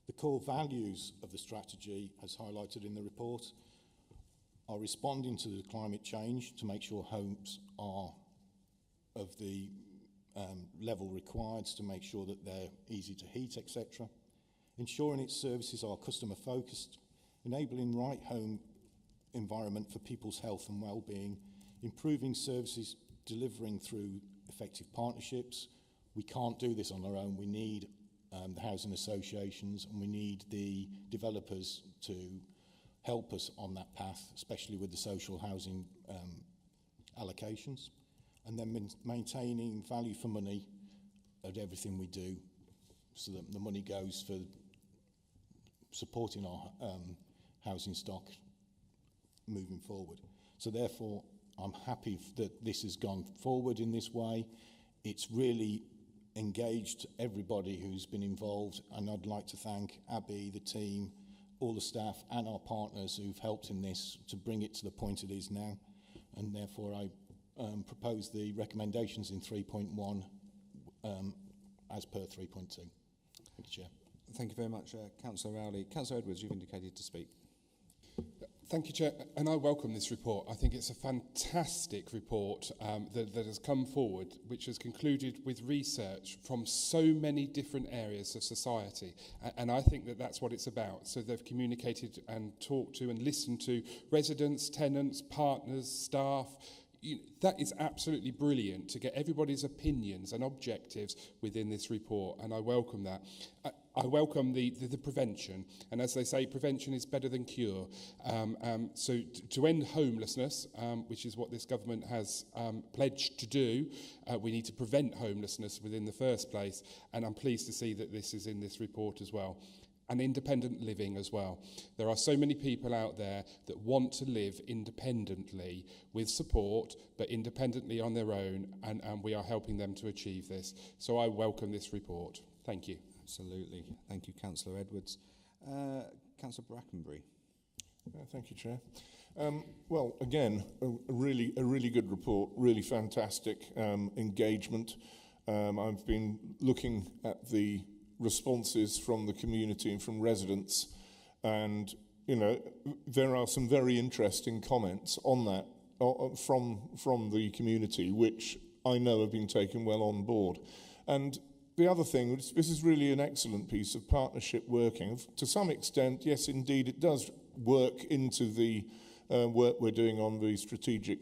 The core values of the strategy, as highlighted in the report, are responding to the climate change to make sure homes are of the level required, to make sure that they're easy to heat, etc. Ensuring its services are customer focused, enabling right home environment for people's health and well-being, improving services delivering through effective partnerships. We can't do this on our own. We need the housing associations, and we need the developers to help us on that path, especially with the social housing allocations. And then maintaining value for money at everything we do, so that the money goes for supporting our housing stock moving forward. So therefore, I'm happy that this has gone forward in this way. It's really engaged everybody who's been involved, and I'd like to thank Abby, the team, all the staff and our partners who've helped in this to bring it to the point it is now. And therefore I propose the recommendations in 3.1 as per 3.2. Thank you, Chair. Thank you very much, Councillor Rowley. Councillor Edwards, you've indicated to speak. Thank you, Chair, and I welcome this report. I think it's a fantastic report that has come forward, which has concluded with research from so many different areas of society, and I think that that's what it's about. So they've communicated and talked to and listened to residents, tenants, partners, staff. That is absolutely brilliant to get everybody's opinions and objectives within this report, and I welcome that. I welcome the prevention, and as they say, prevention is better than cure. So to end homelessness, which is what this government has pledged to do, we need to prevent homelessness within the first place, and I'm pleased to see that this is in this report as well. And independent living as well. There are so many people out there that want to live independently with support, but independently on their own, and we are helping them to achieve this. So I welcome this report. Thank you. Absolutely. Thank you, Councillor Edwards. Councillor Brackenbury. Thank you, Chair. Well, again, a really good report, really fantastic engagement. I've been looking at the responses from the community and from residents, and there are some very interesting comments on that from the community, which I know have been taken well on board. And the other thing, this is really an excellent piece of partnership working. To some extent, yes, indeed, it does work into the work we're doing on the strategic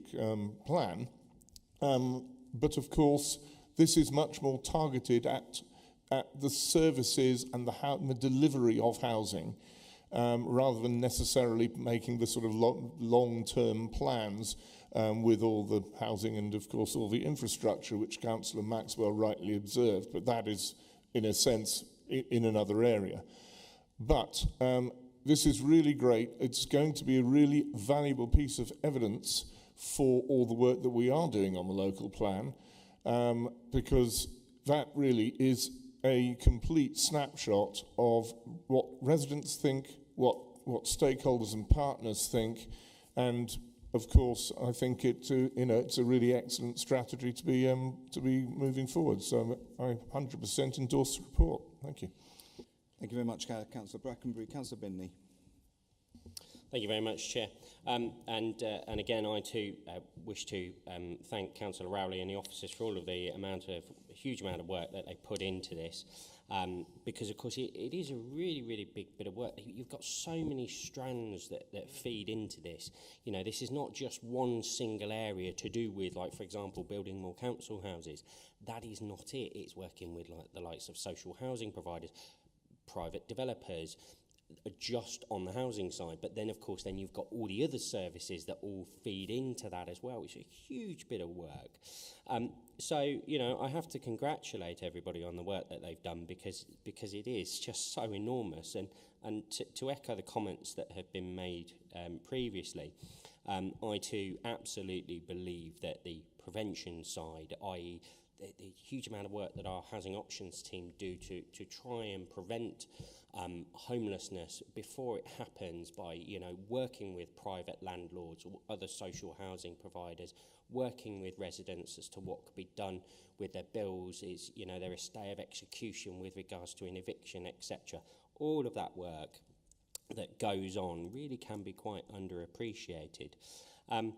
plan. But of course, this is much more targeted at the services and the delivery of housing, rather than necessarily making the sort of long-term plans with all the housing and, of course, all the infrastructure, which Councillor Maxwell rightly observed. But that is, in a sense, in another area. But this is really great. It's going to be a really valuable piece of evidence for all the work that we are doing on the local plan, because that really is a complete snapshot of what residents think, what stakeholders and partners think, and of course, I think it's a really excellent strategy to be moving forward. So I 100% endorse the report. Thank you. Thank you very much, Councillor Brackenbury. Councillor Binley. Thank you very much, Chair. And again, I too wish to thank Councillor Rowley and the officers for all of the huge amount of work that they put into this. Because, of course, it is a really, really big bit of work. You've got so many strands that feed into this. You know, this is not just one single area to do with, like, for example, building more council houses. That is not it. It's working with like the likes of social housing providers, private developers, just on the housing side. But then, of course, then you've got all the other services that all feed into that as well, which is a huge bit of work. So, you know, I have to congratulate everybody on the work that they've done because it is just so enormous. And to echo the comments that have been made previously, I too absolutely believe that the prevention side, i.e. the huge amount of work that our housing options team do to try and prevent homelessness before it happens by, you know, working with private landlords or other social housing providers, working with residents as to what could be done with their bills, is, you know, their stay of execution with regards to an eviction, etc. All of that work that goes on really can be quite underappreciated. I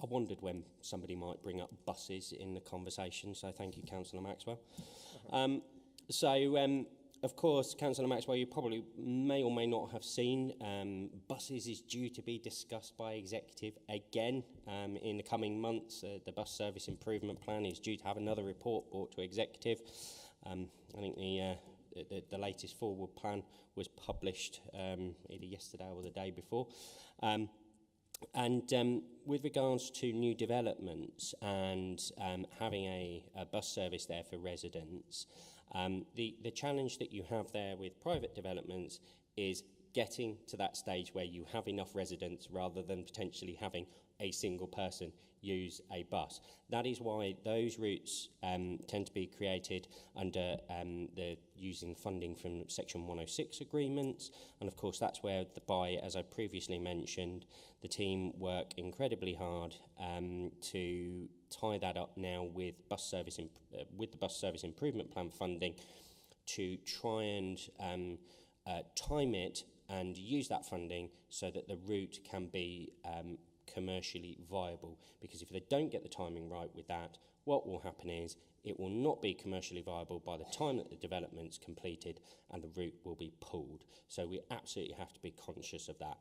wondered when somebody might bring up buses in the conversation, so thank you, Councillor Maxwell. Of course, Councillor Maxwell, you probably may or may not have seen buses is due to be discussed by Executive again in the coming months. The Bus Service Improvement Plan is due to have another report brought to Executive. I think the latest forward plan was published either yesterday or the day before. With regards to new developments and having a bus service there for residents, the challenge that you have there with private developments is getting to that stage where you have enough residents rather than potentially having a single person use a bus. That is why those routes tend to be created under using funding from Section 106 agreements, and of course that's where as I previously mentioned, the team work incredibly hard to tie that up now with with the Bus Service Improvement Plan funding to try and time it and use that funding so that the route can be commercially viable. Because if they don't get the timing right with that, what will happen is it will not be commercially viable by the time that the development's completed and the route will be pulled. So we absolutely have to be conscious of that.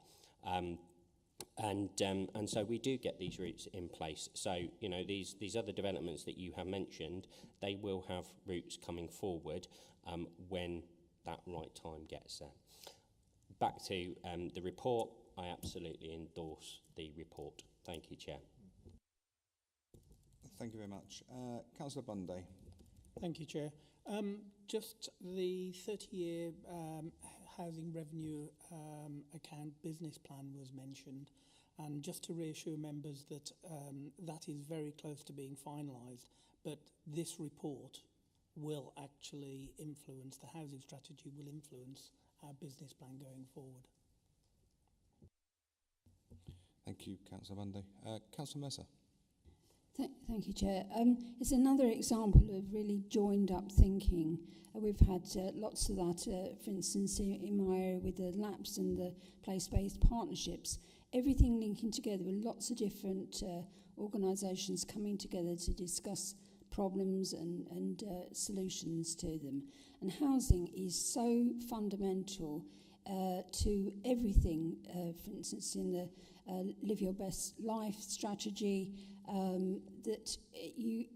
And so we do get these routes in place. So, you know, these other developments that you have mentioned, they will have routes coming forward when that right time gets there. Back to the report. I absolutely endorse the report. Thank you, Chair. Thank you very much. Councillor Bunday. Thank you, Chair. Just the 30-year housing revenue account business plan was mentioned, and just to reassure members that that is very close to being finalised, but this report will actually influence, the housing strategy will influence our business plan going forward. Thank you, Councillor Bunday. Councillor Mercer. Thank you, Chair. It's another example of really joined-up thinking. We've had lots of that, for instance, in my area with the LAPS and the place-based partnerships. Everything linking together with lots of different organisations coming together to discuss problems and solutions to them. And housing is so fundamental to everything, for instance, in the Live Your Best Life strategy, that you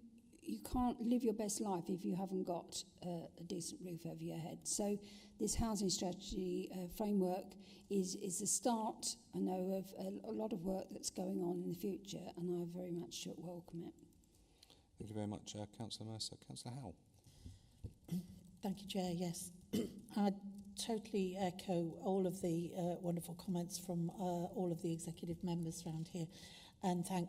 can't live your best life if you haven't got a decent roof over your head. So this housing strategy framework is the start, I know, of a lot of work that's going on in the future, and I very much welcome it. Thank you very much, Councillor Mercer. Councillor Howell. Thank you, Chair. Yes, I totally echo all of the wonderful comments from all of the executive members around here, and thank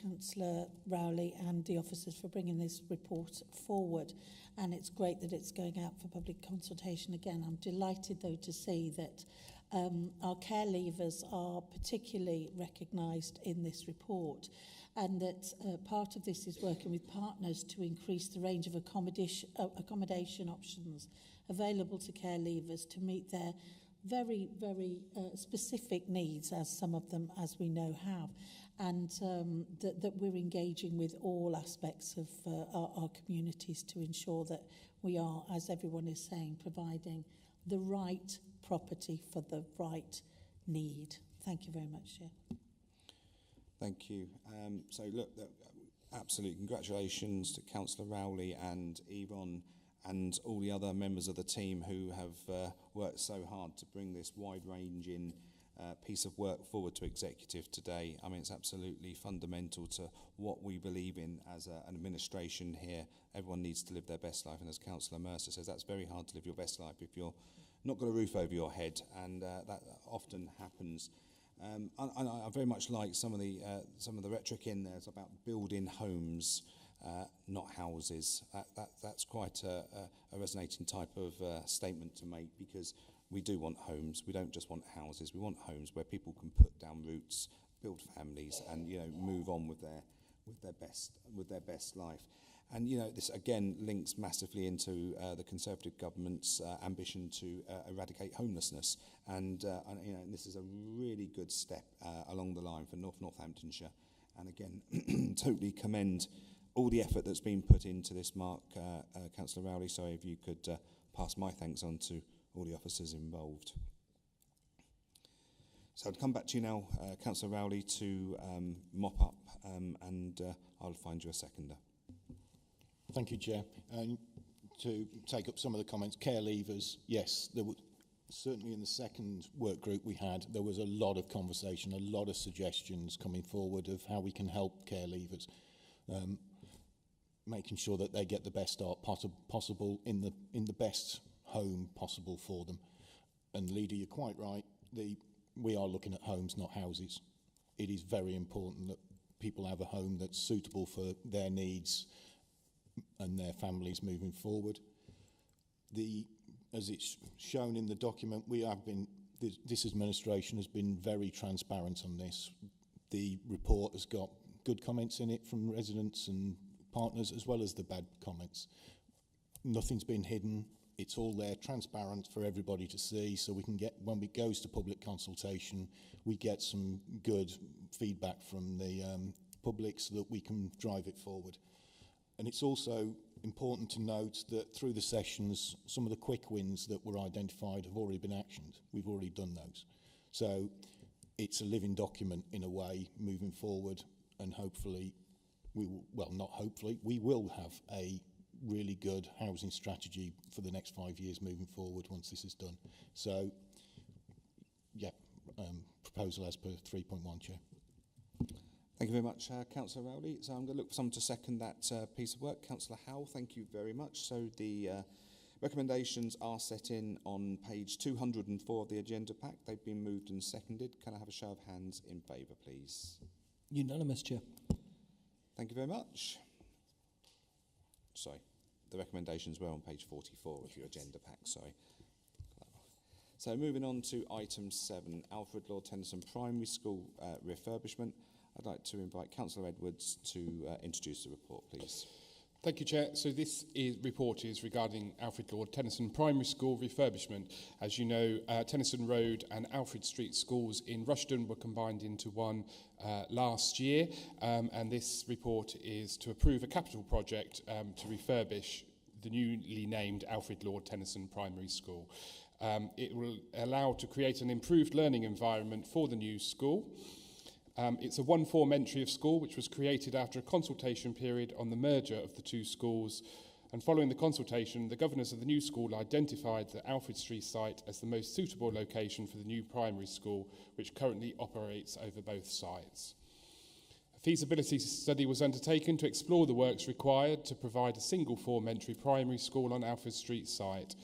Councillor Rowley and the officers for bringing this report forward. And it's great that it's going out for public consultation again. I'm delighted, though, to see that our care leavers are particularly recognised in this report, and that part of this is working with partners to increase the range of accommodation options available to care leavers to meet their very, very specific needs, as some of them, as we know, have, and that we're engaging with all aspects of our communities to ensure that we are, as everyone is saying, providing the right property for the right need. Thank you very much, Chair. Thank you. So look, absolute congratulations to Councillor Rowley and Yvonne and all the other members of the team who have worked so hard to bring this wide-ranging piece of work forward to executive today. I mean, it's absolutely fundamental to what we believe in as an administration here. Everyone needs to live their best life, and as Councillor Mercer says, that's very hard to live your best life if you're not got a roof over your head, and that often happens. I very much like some of the rhetoric in there. It's about building homes, not houses. That's quite a resonating type of statement to make, because we do want homes. We don't just want houses. We want homes where people can put down roots, build families, and move on with their best life. And this again links massively into the Conservative government's ambition to eradicate homelessness. And this is a really good step along the line for Northamptonshire. And again, totally commend all the effort that's been put into this, Mark, Councillor Rowley. So if you could pass my thanks on to all the officers involved. So I'll come back to you now, Councillor Rowley, to mop up, and I'll find you a seconder. Thank you, Chair. And to take up some of the comments, care leavers, yes, there were, certainly in the second work group we had, there was a lot of conversation, a lot of suggestions coming forward of how we can help care leavers, making sure that they get the best start possible in the best home possible for them. And Leader, you're quite right. We are looking at homes, not houses. It is very important that people have a home that's suitable for their needs and their families moving forward. As it's shown in the document, this administration has been very transparent on this. The report has got good comments in it from residents and partners, as well as the bad comments. Nothing's been hidden. It's all there, transparent for everybody to see, so we can get, when it goes to public consultation, we get some good feedback from the public so that we can drive it forward. And it's also important to note that through the sessions, some of the quick wins that were identified have already been actioned. We've already done those. So it's a living document in a way moving forward, and hopefully, we will have a really good housing strategy for the next 5 years moving forward once this is done. So, yeah, proposal as per 3.1, Chair. Thank you very much, Councillor Rowley. So I'm going to look for someone to second that piece of work. Councillor Howell, thank you very much. So the recommendations are set in on page 204 of the agenda pack. They've been moved and seconded. Can I have a show of hands in favour, please? Unanimous, Chair. Thank you very much. Sorry, the recommendations were on page 44 of your agenda pack, sorry. So moving on to item 7, Alfred Lord Tennyson Primary School refurbishment. I'd like to invite Councillor Edwards to introduce the report, please. Thank you, Chair. So this report is regarding Alfred Lord Tennyson Primary School refurbishment. As you know, Tennyson Road and Alfred Street schools in Rushden were combined into one last year, and this report is to approve a capital project to refurbish the newly named Alfred Lord Tennyson Primary School. It will allow to create an improved learning environment for the new school. It's a one-form entry of school which was created after a consultation period on the merger of the two schools, and following the consultation, the governors of the new school identified the Alfred Street site as the most suitable location for the new primary school, which currently operates over both sites. A feasibility study was undertaken to explore the works required to provide a single-form entry primary school on Alfred Street site.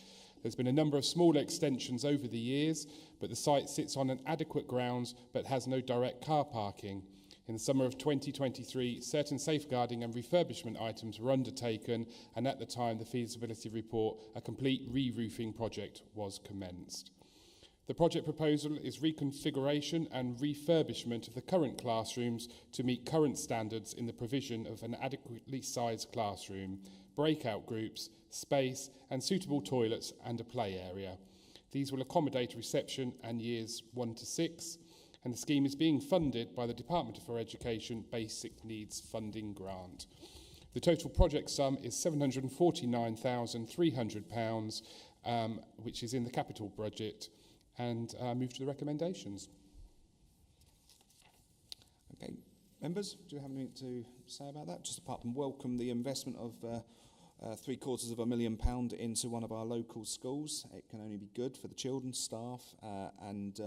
There's been a number of small extensions over the years, but the site sits on an adequate grounds but has no direct car parking. In the summer of 2023, certain safeguarding and refurbishment items were undertaken, and at the time the feasibility report, a complete re-roofing project was commenced. The project proposal is reconfiguration and refurbishment of the current classrooms to meet current standards in the provision of an adequately sized classroom, breakout groups, space and suitable toilets and a play area. These will accommodate reception and years 1 to 6, and the scheme is being funded by the Department for Education Basic Needs Funding Grant. The total project sum is £749,300, which is in the capital budget, and move to the recommendations. Okay, members, do you have anything to say about that? Just apart from welcome the investment of £750,000 into one of our local schools. It can only be good for the children, staff, and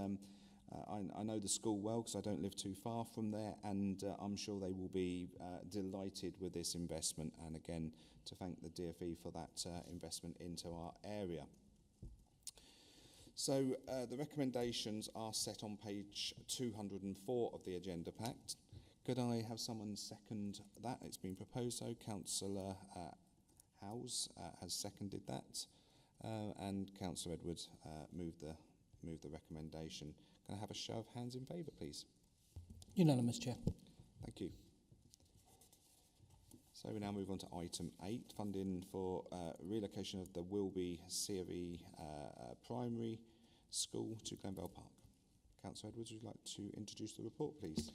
I know the school well because I don't live too far from there, and I'm sure they will be delighted with this investment. And again, to thank the DfE for that investment into our area. So the recommendations are set on page 204 of the agenda pack. Could I have someone second that? It's been proposed, so Councillor Howes has seconded that, and Councillor Edwards moved the recommendation. Can I have a show of hands in favour, please? Unanimous, Chair. Thank you. So we now move on to item 8, funding for relocation of the Wilby CFE Primary School to Glenvale Park. Councillor Edwards, would you like to introduce the report, please?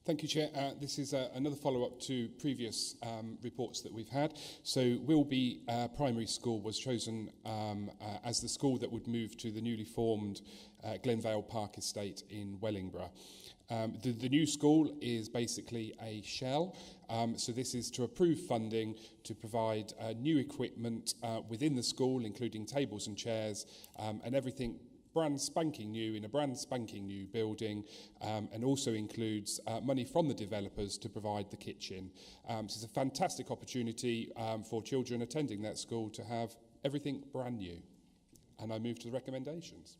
Thank you, Chair. This is another follow-up to previous reports that we've had. So Wilby Primary School was chosen as the school that would move to the newly formed Glenvale Park estate in Wellingborough. The new school is basically a shell. So this is to approve funding to provide new equipment within the school, including tables and chairs and everything brand spanking new in a brand spanking new building, and also includes money from the developers to provide the kitchen. This is a fantastic opportunity for children attending that school to have everything brand new. And I move to the recommendations.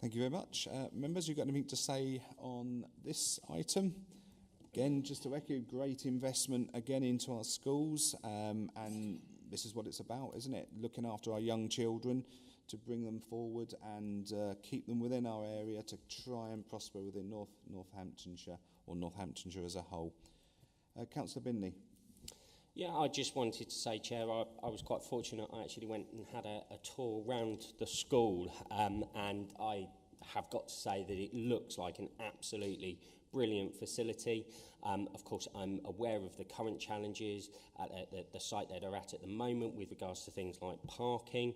Thank you very much. Members, you've got anything to say on this item? Again, just to echo, great investment again into our schools, and this is what it's about, isn't it? Looking after our young children, to bring them forward and keep them within our area to try and prosper within Northamptonshire, or Northamptonshire as a whole. Councillor Binley. Yeah, I just wanted to say, Chair, I was quite fortunate. I actually went and had a tour around the school, and I have got to say that it looks like an absolutely brilliant facility. Of course, I'm aware of the current challenges at the site that they're at the moment with regards to things like parking,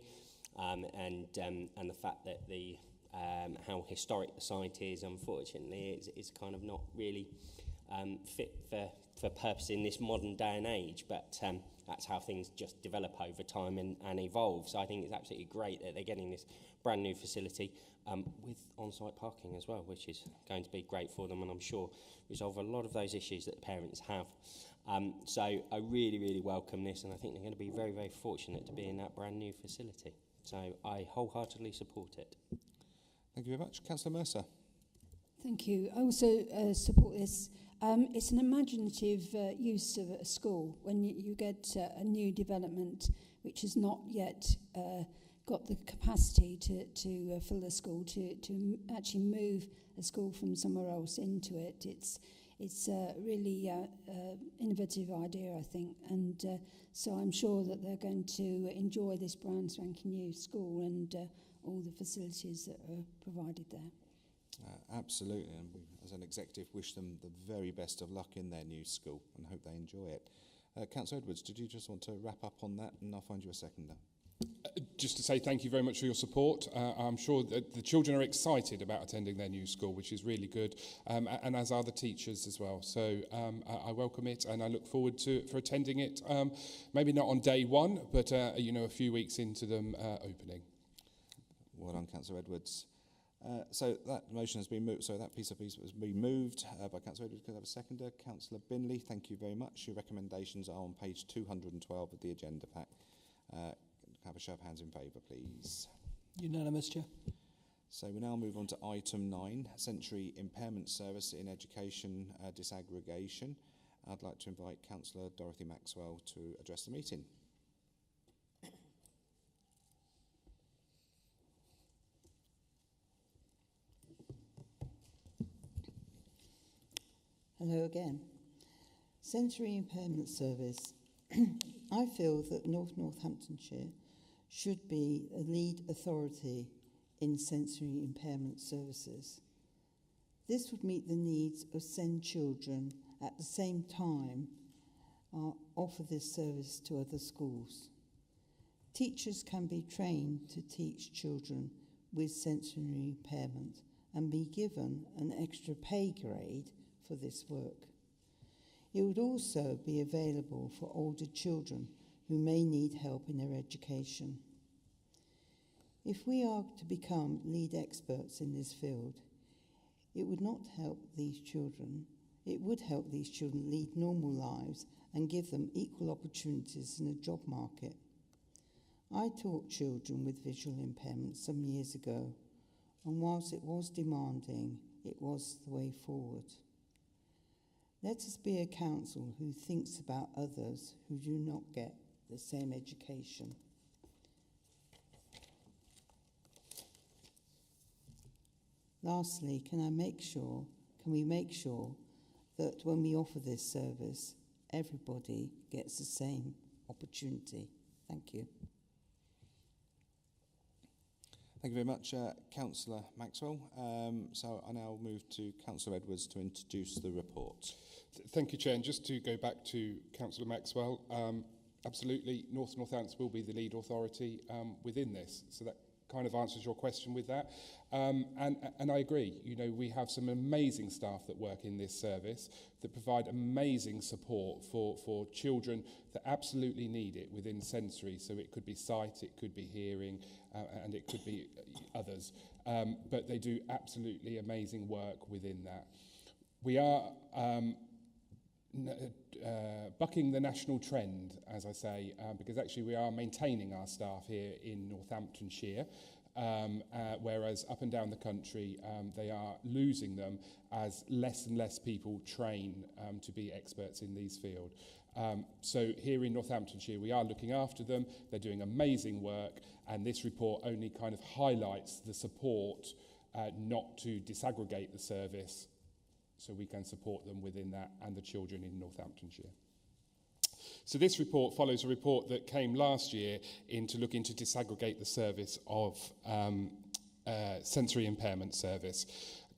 and the fact that how historic the site is, unfortunately, is kind of not really fit for purpose in this modern day and age, but that's how things just develop over time and evolve. So I think it's absolutely great that they're getting this brand new facility with on-site parking as well, which is going to be great for them, and I'm sure resolve a lot of those issues that the parents have. So I really, really welcome this, and I think they're going to be very, very fortunate to be in that brand new facility. So I wholeheartedly support it. Thank you very much. Councillor Mercer. Thank you. I also support this. It's an imaginative use of a school when you get a new development which has not yet got the capacity to fill the school, to actually move a school from somewhere else into it. It's a really innovative idea, I think, and so I'm sure that they're going to enjoy this brand spanking new school and all the facilities that are provided there. Absolutely, and we, as an executive, wish them the very best of luck in their new school and hope they enjoy it. Councillor Edwards, did you just want to wrap up on that, and I'll find you a seconder? Just to say thank you very much for your support. I'm sure that the children are excited about attending their new school, which is really good, and as are the teachers as well. So I welcome it, and I look forward for attending it. Maybe not on day one, but a few weeks into them opening. Well done, Councillor Edwards. So that motion has been moved. So that piece has been moved by Councillor Edwards. Can I have a seconder? Councillor Binley, thank you very much. Your recommendations are on page 212 of the agenda pack. Have a show of hands in favour, please. Unanimous, Chair. So we now move on to item 9, Century Impairment Service in Education Disaggregation. I'd like to invite Councillor Dorothy Maxwell to address the meeting. Hello again. Sensory Impairment Service. I feel that North Northamptonshire should be a lead authority in sensory impairment services. This would meet the needs of SEND children at the same time offer this service to other schools. Teachers can be trained to teach children with sensory impairment and be given an extra pay grade for this work. It would also be available for older children who may need help in their education. If we are to become lead experts in this field, it would help these children lead normal lives and give them equal opportunities in the job market. I taught children with visual impairment some years ago, and whilst it was demanding, it was the way forward. Let us be a council who thinks about others who do not get the same education. Lastly, can we make sure that when we offer this service, everybody gets the same opportunity? Thank you. Thank you very much, Councillor Maxwell. So I now move to Councillor Edwards to introduce the report. Thank you, Chair. And just to go back to Councillor Maxwell, absolutely, North Northants will be the lead authority within this. So that kind of answers your question with that. And I agree, you know, we have some amazing staff that work in this service that provide amazing support for children that absolutely need it within sensory. So it could be sight, it could be hearing, and it could be others. But they do absolutely amazing work within that. We are bucking the national trend, as I say, because actually we are maintaining our staff here in Northamptonshire, whereas up and down the country they are losing them as less and less people train to be experts in these fields. So here in Northamptonshire we are looking after them, they're doing amazing work, and this report only kind of highlights the support not to disaggregate the service, so we can support them within that and the children in Northamptonshire. So this report follows a report that came last year to look into disaggregate the service of sensory impairment service.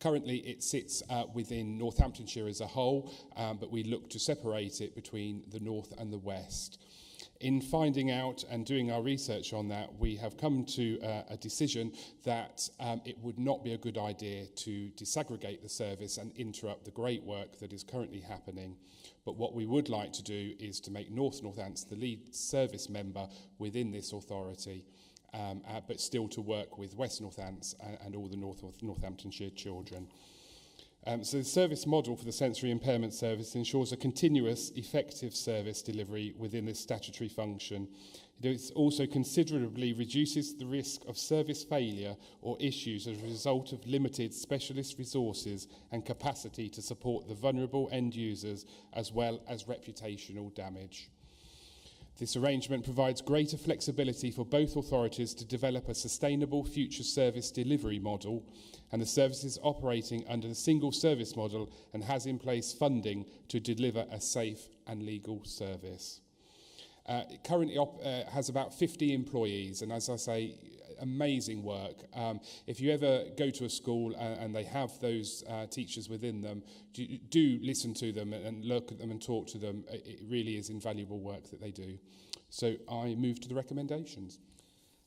Currently it sits within Northamptonshire as a whole, but we look to separate it between the north and the west. In finding out and doing our research on that, we have come to a decision that it would not be a good idea to disaggregate the service and interrupt the great work that is currently happening. But what we would like to do is to make North Northants the lead service member within this authority, but still to work with West Northants and all the Northamptonshire children. So the service model for the sensory impairment service ensures a continuous, effective service delivery within this statutory function. It also considerably reduces the risk of service failure or issues as a result of limited specialist resources and capacity to support the vulnerable end users, as well as reputational damage. This arrangement provides greater flexibility for both authorities to develop a sustainable future service delivery model, and the service is operating under the single service model and has in place funding to deliver a safe and legal service. It currently has about 50 employees, and as I say, amazing work. If you ever go to a school and they have those teachers within them, do listen to them and look at them and talk to them. It really is invaluable work that they do. So I move to the recommendations.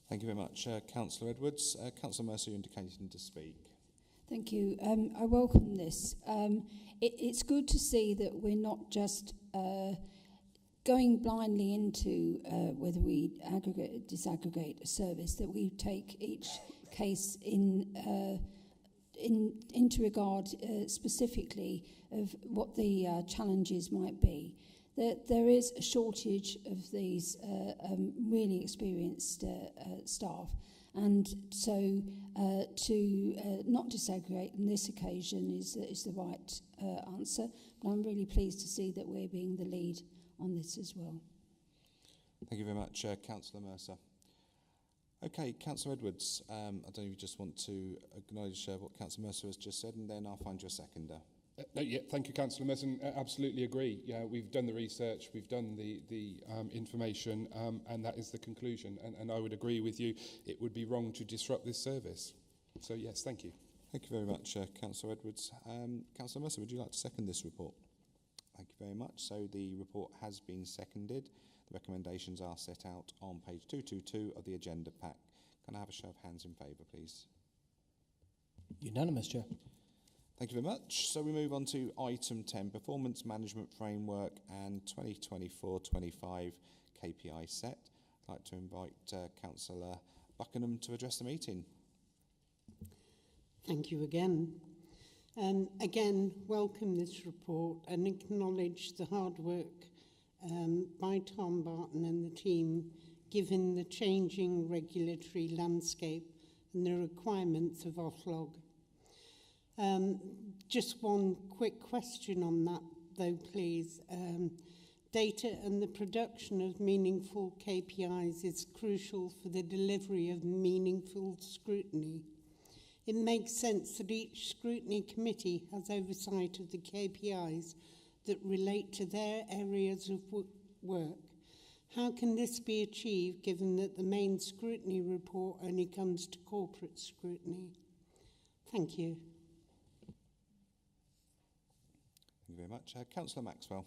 Thank you very much, Councillor Edwards. Councillor Mercer, you indicated to speak. Thank you. I welcome this. It's good to see that we're not just going blindly into whether we disaggregate a service, that we take each case into regard specifically of what the challenges might be. There is a shortage of these really experienced staff, and so to not disaggregate on this occasion is the right answer. But I'm really pleased to see that we're being the lead on this as well. Thank you very much, Councillor Mercer. Okay, Councillor Edwards, I don't know if you just want to acknowledge what Councillor Mercer has just said, and then I'll find you a seconder. No, yeah, thank you, Councillor Messon. Absolutely agree. Yeah, we've done the research, we've done the information, and that is the conclusion. And I would agree with you. It would be wrong to disrupt this service. So yes, thank you. Thank you very much, Councillor Edwards. Councillor Mercer, would you like to second this report? Thank you very much. So the report has been seconded. The recommendations are set out on page 222 of the agenda pack. Can I have a show of hands in favour, please? Unanimous, Chair. Thank you very much. So we move on to item 10, Performance Management Framework and 2024-25 KPI set. I'd like to invite Councillor Buckingham to address the meeting. Thank you again. Again, welcome this report and acknowledge the hard work by Tom Barton and the team, given the changing regulatory landscape and the requirements of Oflog. Just one quick question on that, though, please. Data and the production of meaningful KPIs is crucial for the delivery of meaningful scrutiny. It makes sense that each scrutiny committee has oversight of the KPIs that relate to their areas of work. How can this be achieved given that the main scrutiny report only comes to corporate scrutiny? Thank you. Thank you very much. Councillor Maxwell.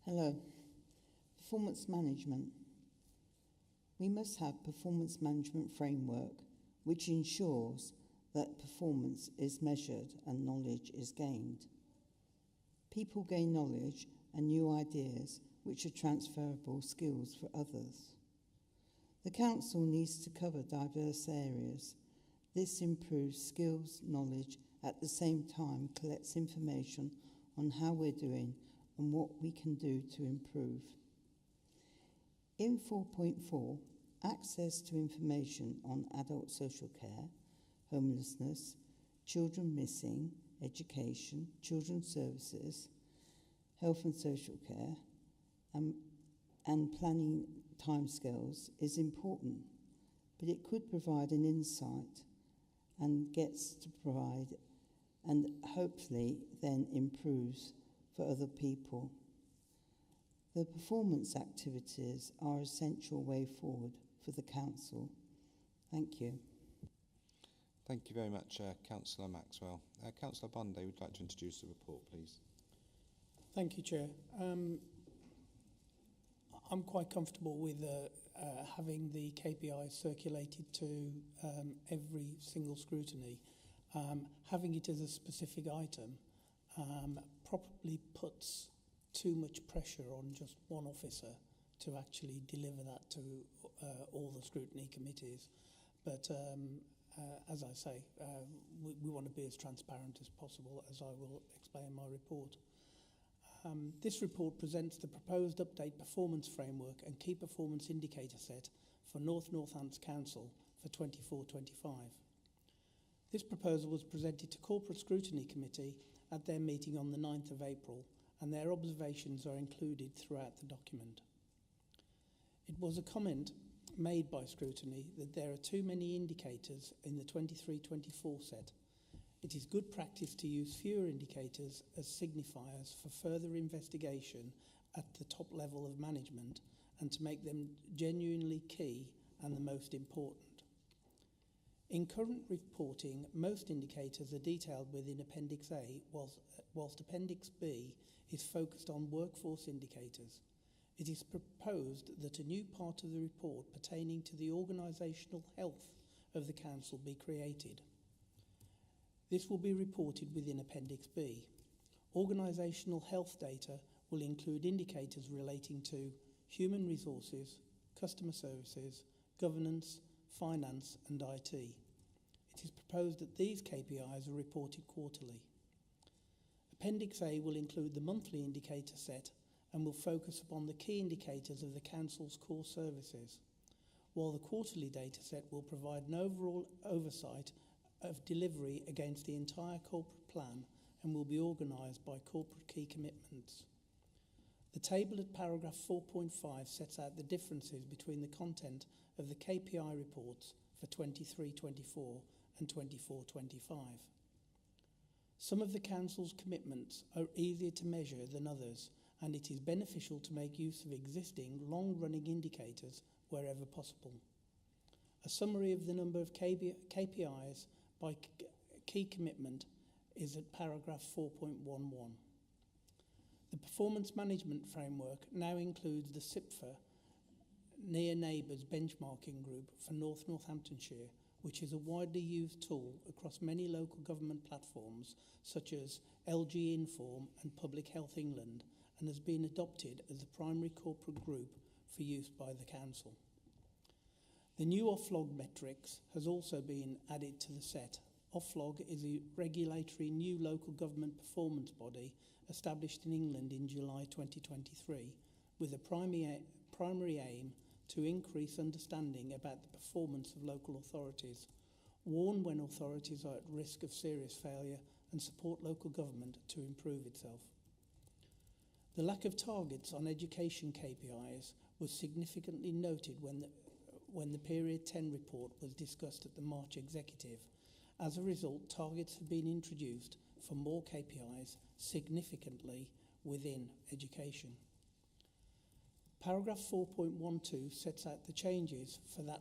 Hello. Performance management. We must have performance management framework which ensures that performance is measured and knowledge is gained. People gain knowledge and new ideas which are transferable skills for others. The Council needs to cover diverse areas. This improves skills, knowledge, at the same time collects information on how we're doing and what we can do to improve. In 4.4, access to information on adult social care, homelessness, children missing, education, children's services, health and social care, and planning timescales is important, but it could provide an insight and gets to provide and hopefully then improves for other people. The performance activities are an essential way forward for the Council. Thank you. Thank you very much, Councillor Maxwell. Councillor Bunday would like to introduce the report, please. Thank you, Chair. I'm quite comfortable with having the KPIs circulated to every single scrutiny. Having it as a specific item probably puts too much pressure on just one officer to actually deliver that to all the scrutiny committees. But as I say, we want to be as transparent as possible, as I will explain in my report. This report presents the proposed update performance framework and key performance indicator set for North Northants Council for 24-25. This proposal was presented to Corporate Scrutiny Committee at their meeting on the 9th of April, and their observations are included throughout the document. It was a comment made by Scrutiny that there are too many indicators in the 23-24 set. It is good practice to use fewer indicators as signifiers for further investigation at the top level of management and to make them genuinely key and the most important. In current reporting, most indicators are detailed within Appendix A, whilst Appendix B is focused on workforce indicators. It is proposed that a new part of the report pertaining to the organisational health of the Council be created. This will be reported within Appendix B. Organisational health data will include indicators relating to human resources, customer services, governance, finance and IT. It is proposed that these KPIs are reported quarterly. Appendix A will include the monthly indicator set and will focus upon the key indicators of the Council's core services, while the quarterly data set will provide an overall oversight of delivery against the entire corporate plan and will be organised by corporate key commitments. The table at paragraph 4.5 sets out the differences between the content of the KPI reports for 23-24 and 24-25. Some of the Council's commitments are easier to measure than others, and it is beneficial to make use of existing long-running indicators wherever possible. A summary of the number of KPIs by key commitment is at paragraph 4.11. The Performance Management Framework now includes the CIPFA Near Neighbours benchmarking group for North Northamptonshire, which is a widely used tool across many local government platforms such as LG Inform and Public Health England, and has been adopted as the primary corporate group for use by the Council. The new Oflog metrics has also been added to the set. Oflog is a regulatory new local government performance body established in England in July 2023 with a primary aim to increase understanding about the performance of local authorities, warn when authorities are at risk of serious failure, and support local government to improve itself. The lack of targets on education KPIs was significantly noted when the Period 10 report was discussed at the March Executive. As a result, targets have been introduced for more KPIs significantly within education. Paragraph 4.12 sets out the changes for that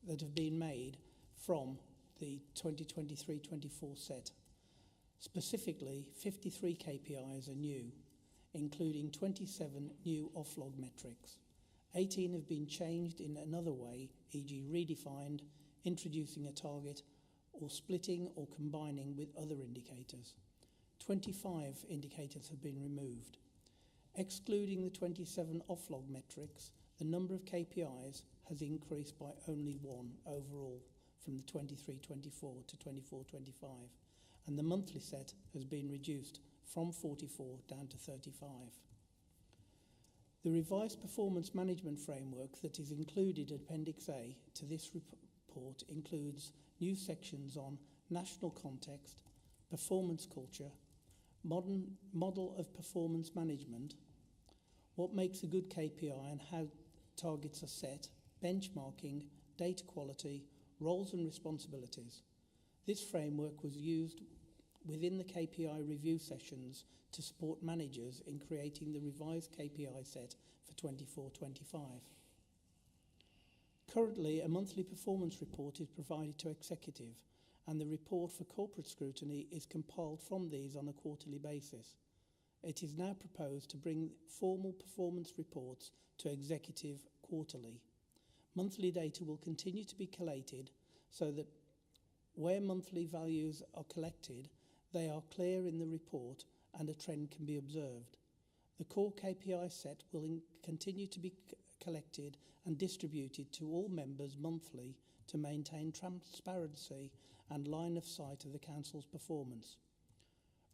have been made from the 2023-24 set. Specifically, 53 KPIs are new, including 27 new Oflog metrics. 18 have been changed in another way, e.g. redefined, introducing a target, or splitting or combining with other indicators. 25 indicators have been removed. Excluding the 27 Oflog metrics, the number of KPIs has increased by only one overall from the 23-24 to 24-25, and the monthly set has been reduced from 44 down to 35. The revised performance management framework that is included in Appendix A to this report includes new sections on national context, performance culture, model of performance management, what makes a good KPI and how targets are set, benchmarking, data quality, roles and responsibilities. This framework was used within the KPI review sessions to support managers in creating the revised KPI set for 24-25. Currently, a monthly performance report is provided to Executive, and the report for corporate scrutiny is compiled from these on a quarterly basis. It is now proposed to bring formal performance reports to Executive quarterly. Monthly data will continue to be collated so that where monthly values are collected, they are clear in the report and a trend can be observed. The core KPI set will continue to be collected and distributed to all members monthly to maintain transparency and line of sight of the Council's performance.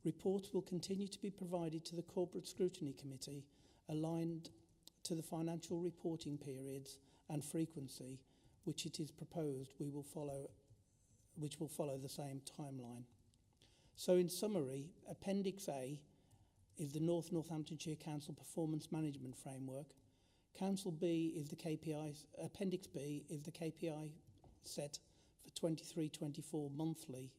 Reports will continue to be provided to the Corporate Scrutiny Committee, aligned to the financial reporting periods and frequency, which it is proposed will follow the same timeline. So in summary, Appendix A is the North Northamptonshire Council Performance Management Framework. Council B is the KPI, Appendix B is the KPI set for 23-24 monthly.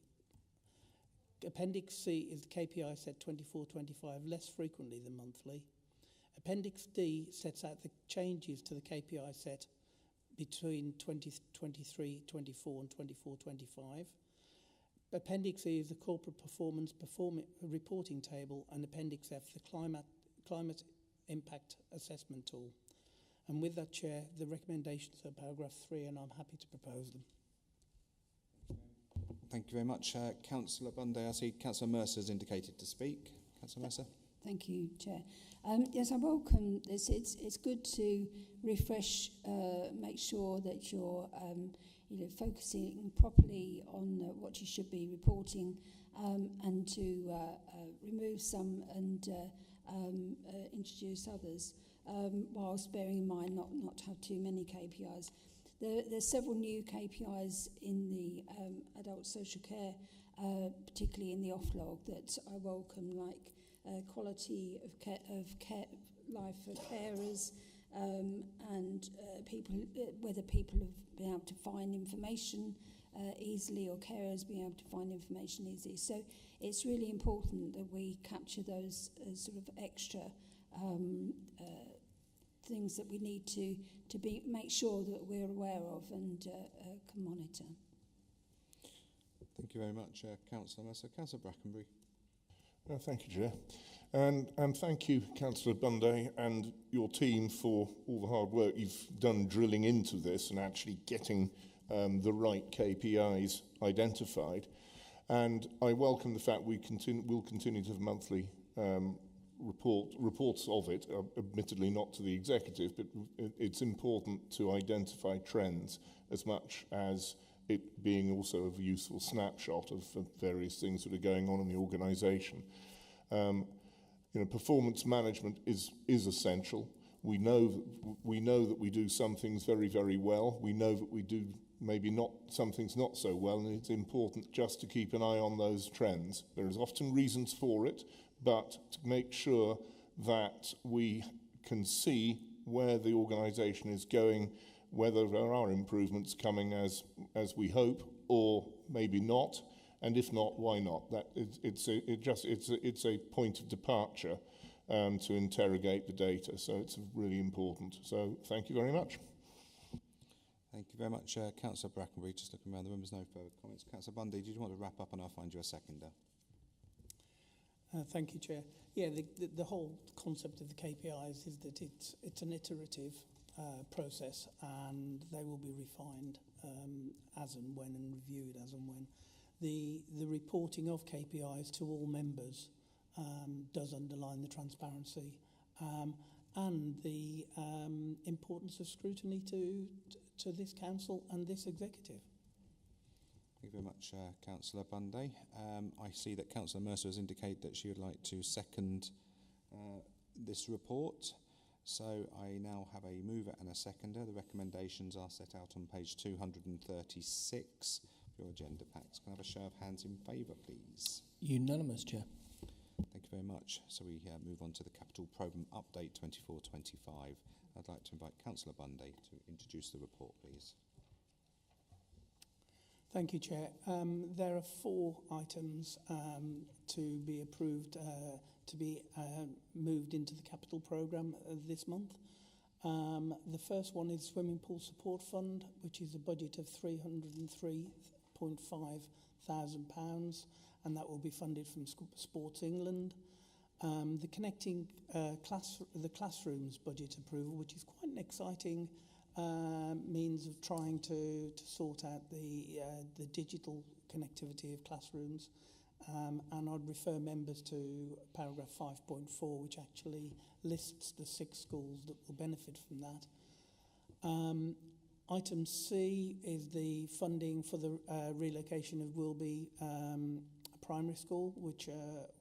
Appendix C is the KPI set 24-25 less frequently than monthly. Appendix D sets out the changes to the KPI set between 23-24 and 24-25. Appendix E is the corporate performance reporting table, and Appendix F the climate impact assessment tool. And with that, Chair, the recommendations are paragraph 3, and I'm happy to propose them. Thank you very much. Councillor Bunday, I see Councillor Mercer has indicated to speak. Councillor Mercer. Thank you, Chair. Yes, I welcome this. It's good to refresh, make sure that you're focusing properly on what you should be reporting, and to remove some and introduce others, whilst bearing in mind not to have too many KPIs. There's several new KPIs in the adult social care, particularly in the Oflog, that I welcome, like quality of care, life for carers, and people, whether people have been able to find information easily, or carers being able to find information easily. So it's really important that we capture those sort of extra things that we need to make sure that we're aware of and can monitor. Thank you very much, Councillor Mercer. Councillor Brackenbury. Thank you, Chair. And thank you, Councillor Bunday, and your team for all the hard work you've done drilling into this and actually getting the right KPIs identified. And I welcome the fact we'll continue to have monthly reports of it, admittedly not to the executive, but it's important to identify trends as much as it being also a useful snapshot of various things that are going on in the organisation. Performance management is essential. We know that we do some things very, very well. We know that we do maybe not some things not so well, and it's important just to keep an eye on those trends. There is often reasons for it, but to make sure that we can see where the organisation is going, whether there are improvements coming as we hope, or maybe not, and if not, why not? It's a point of departure to interrogate the data, so it's really important. So thank you very much. Thank you very much, Councillor Brackenbury. Just looking around the room, there's no further comments. Councillor Bundy, did you want to wrap up, and I'll find you a seconder? Thank you, Chair. Yeah, the whole concept of the KPIs is that it's an iterative process, and they will be refined as and when, and reviewed as and when. The reporting of KPIs to all members does underline the transparency and the importance of scrutiny to this council and this executive. Thank you very much, Councillor Bunday. I see that Councillor Mercer has indicated that she would like to second this report. So I now have a mover and a seconder. The recommendations are set out on page 236 of your agenda packs. Can I have a show of hands in favour, please? Unanimous, Chair. Thank you very much. So we move on to the Capital Programme Update 24-25. I'd like to invite Councillor Bunday to introduce the report, please. Thank you, Chair. There are 4 items to be approved, to be moved into the capital programme this month. The first one is Swimming Pool Support Fund, which is a budget of £303.5 thousand, and that will be funded from Sports England. The Connecting the Classrooms budget approval, which is quite an exciting means of trying to sort out the digital connectivity of classrooms, and I'd refer members to paragraph 5.4, which actually lists the 6 schools that will benefit from that. Item C is the funding for the relocation of Wilby Primary School, which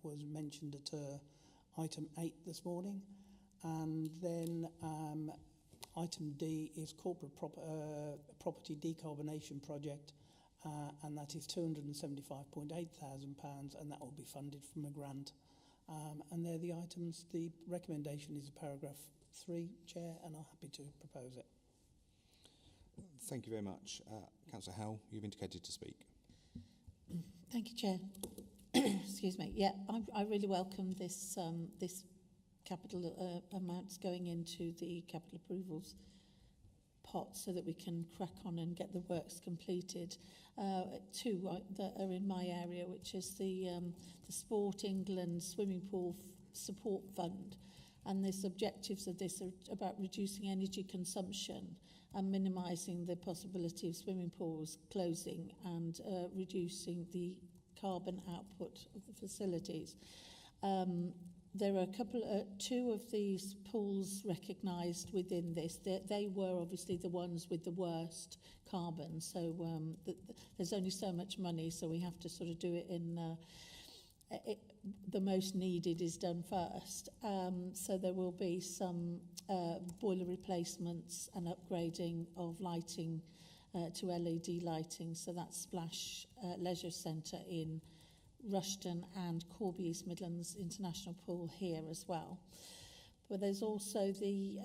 was mentioned at item 8 this morning, and then item D is corporate property decarbonation project, and that is £275.8 thousand, and that will be funded from a grant. And they're the items. The recommendation is paragraph 3, Chair, and I'm happy to propose it. Thank you very much. Councillor Howell, you've indicated to speak. Thank you, Chair. Excuse me. Yeah, I really welcome this this capital amounts going into the capital approvals pot so that we can crack on and get the works completed. 2 that are in my area, which is the Sport England Swimming Pool Support Fund, and the objectives of this are about reducing energy consumption and minimising the possibility of swimming pools closing and reducing the carbon output of the facilities. There are 2 of these pools recognised within this. They were obviously the ones with the worst carbon, so there's only so much money, so we have to sort of do it in the most needed is done first. So there will be some boiler replacements and upgrading of lighting to LED lighting. So that's Splash Leisure Centre in Rushden and Corby East Midlands International Pool here as well. But there's also the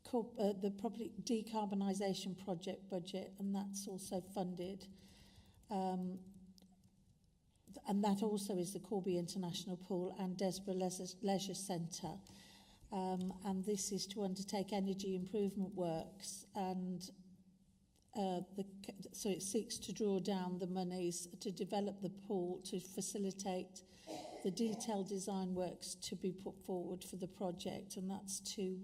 property decarbonisation project budget, and that's also funded. And that also is the Corby International Pool and Desborough Leisure Centre. And this is to undertake energy improvement works, and so it seeks to draw down the monies to develop the pool to facilitate the detailed design works to be put forward for the project, and that's to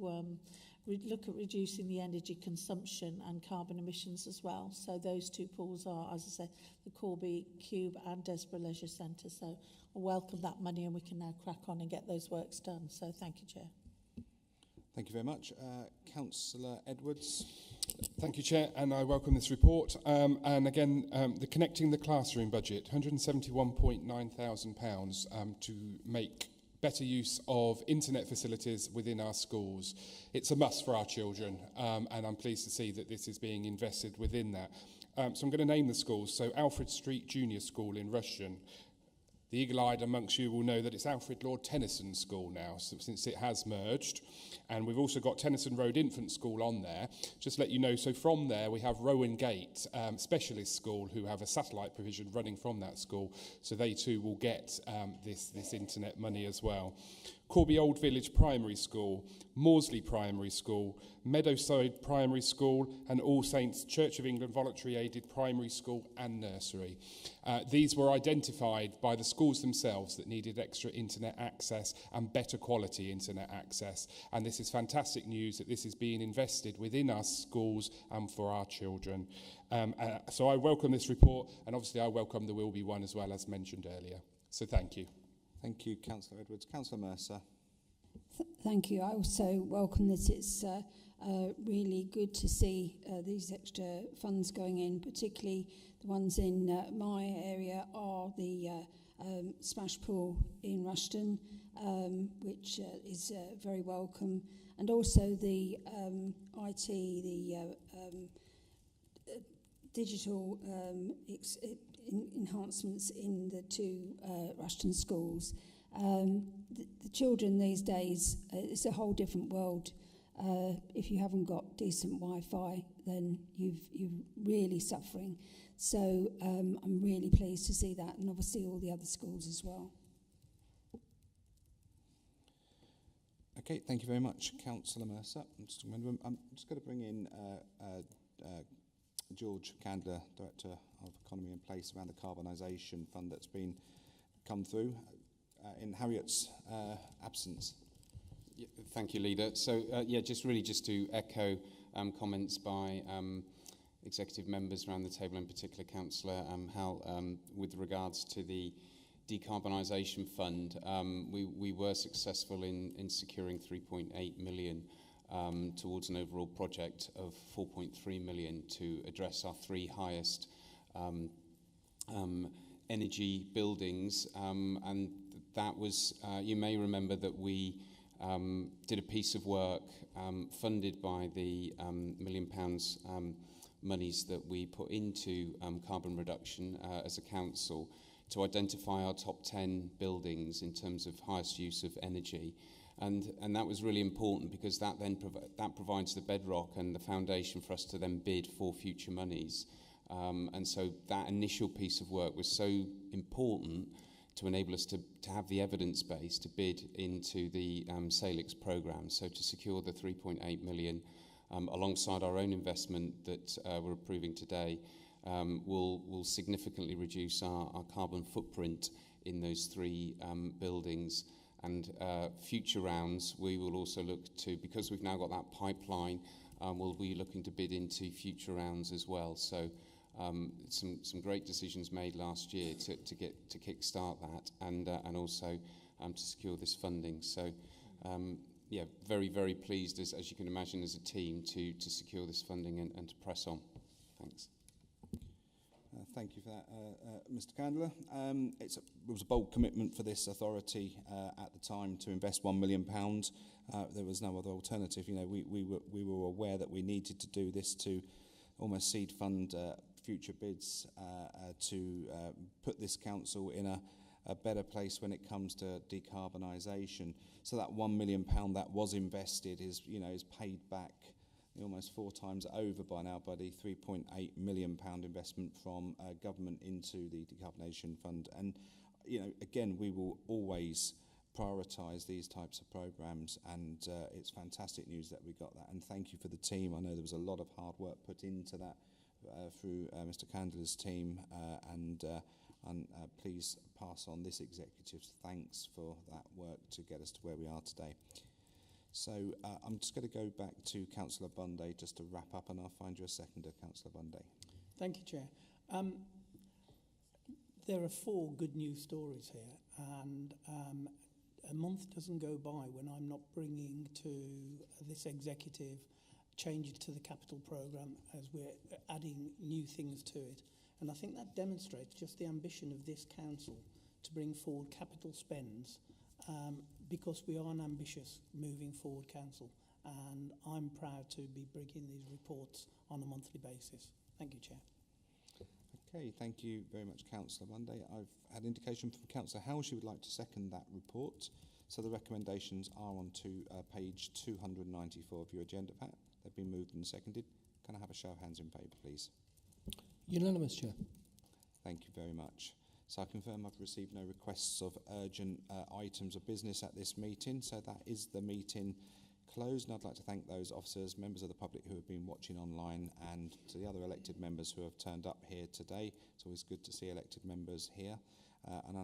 look at reducing the energy consumption and carbon emissions as well. So those two pools are, as I said, the Corby Cube and Desborough Leisure Centre. So I welcome that money, and we can now crack on and get those works done. So thank you, Chair. Thank you very much. Councillor Edwards. Thank you, Chair, and I welcome this report. And again, the Connecting the Classroom budget, £171,900 to make better use of internet facilities within our schools. It's a must for our children, and I'm pleased to see that this is being invested within that. So I'm going to name the schools. So Alfred Street Junior School in Rushden. The eagle-eyed amongst you will know that it's Alfred Lord Tennyson School now, since it has merged. And we've also got Tennyson Road Infant School on there. Just to let you know, so from there we have Rowan Gate Specialist School, who have a satellite provision running from that school. So they too will get this internet money as well. Corby Old Village Primary School, Morsley Primary School, Meadowside Primary School, and All Saints Church of England Voluntary Aided Primary School and Nursery. These were identified by the schools themselves that needed extra internet access and better quality internet access. And this is fantastic news that this is being invested within our schools and for our children. So I welcome this report, and obviously I welcome the Will Be One as well, as mentioned earlier. So thank you. Thank you, Councillor Edwards. Councillor Mercer. Thank you. I also welcome this. It's really good to see these extra funds going in, particularly the ones in my area are the Smash Pool in Rushden, which is very welcome, and also the IT, the digital enhancements in the two Rushden schools. The children these days, it's a whole different world. If you haven't got decent Wi-Fi, then you're really suffering. So I'm really pleased to see that, and obviously all the other schools as well. Okay, thank you very much, Councillor Mercer. I'm just going to bring in George Candler, Director of Economy and Place, around the carbonisation fund that's been come through in Harriet's absence. Yeah, thank you, Leader. So, just to echo comments by executive members around the table, in particular Councillor Howell, with regards to the decarbonisation fund. We were successful in securing 3.8 million towards an overall project of 4.3 million to address our three highest energy buildings, and that was, you may remember that we did a piece of work funded by the £1 million monies that we put into carbon reduction as a council to identify our top 10 buildings in terms of highest use of energy. And that was really important, because that then provides the bedrock and the foundation for us to then bid for future monies. And so that initial piece of work was so important to enable us to have the evidence base to bid into the SALIX programme. So to secure the 3.8 million alongside our own investment that we're approving today will significantly reduce our carbon footprint in those three buildings. And future rounds, we will also look to, because we've now got that pipeline, we'll be looking to bid into future rounds as well. So some great decisions made last year to kickstart that, and also to secure this funding. So very, very pleased, as you can imagine, as a team to secure this funding and to press on. Thanks. Thank you for that, Mr. Candler. It was a bold commitment for this authority at the time to invest £1 million. There was no other alternative. You know, we were aware that we needed to do this to almost seed fund future bids to put this council in a better place when it comes to decarbonisation. So that £1 million that was invested is paid back almost 4 times over by now by the £3.8 million investment from government into the decarbonisation fund. And again, we will always prioritise these types of programmes, and it's fantastic news that we got that. And thank you for the team. I know there was a lot of hard work put into that through Mr. Candler's team, and please pass on this executive's thanks for that work to get us to where we are today. So I'm just going to go back to Councillor Bunday just to wrap up, and I'll find you a seconder, Councillor Bunday. Thank you, Chair. There are 4 good news stories here, and a month doesn't go by when I'm not bringing to this executive changes to the capital programme as we're adding new things to it. And I think that demonstrates just the ambition of this council to bring forward capital spends, because we are an ambitious moving forward council, and I'm proud to be bringing these reports on a monthly basis. Thank you, Chair. Okay, thank you very much, Councillor Monday. I've had indication from Councillor Howell she would like to second that report. So the recommendations are on to page 294 of your agenda pack. They've been moved and seconded. Can I have a show of hands in favour, please? Unanimous, Chair. Thank you very much. So I confirm I've received no requests of urgent items of business at this meeting. So that is the meeting closed. And I'd like to thank those officers, members of the public who have been watching online, and to the other elected members who have turned up here today. It's always good to see elected members here. And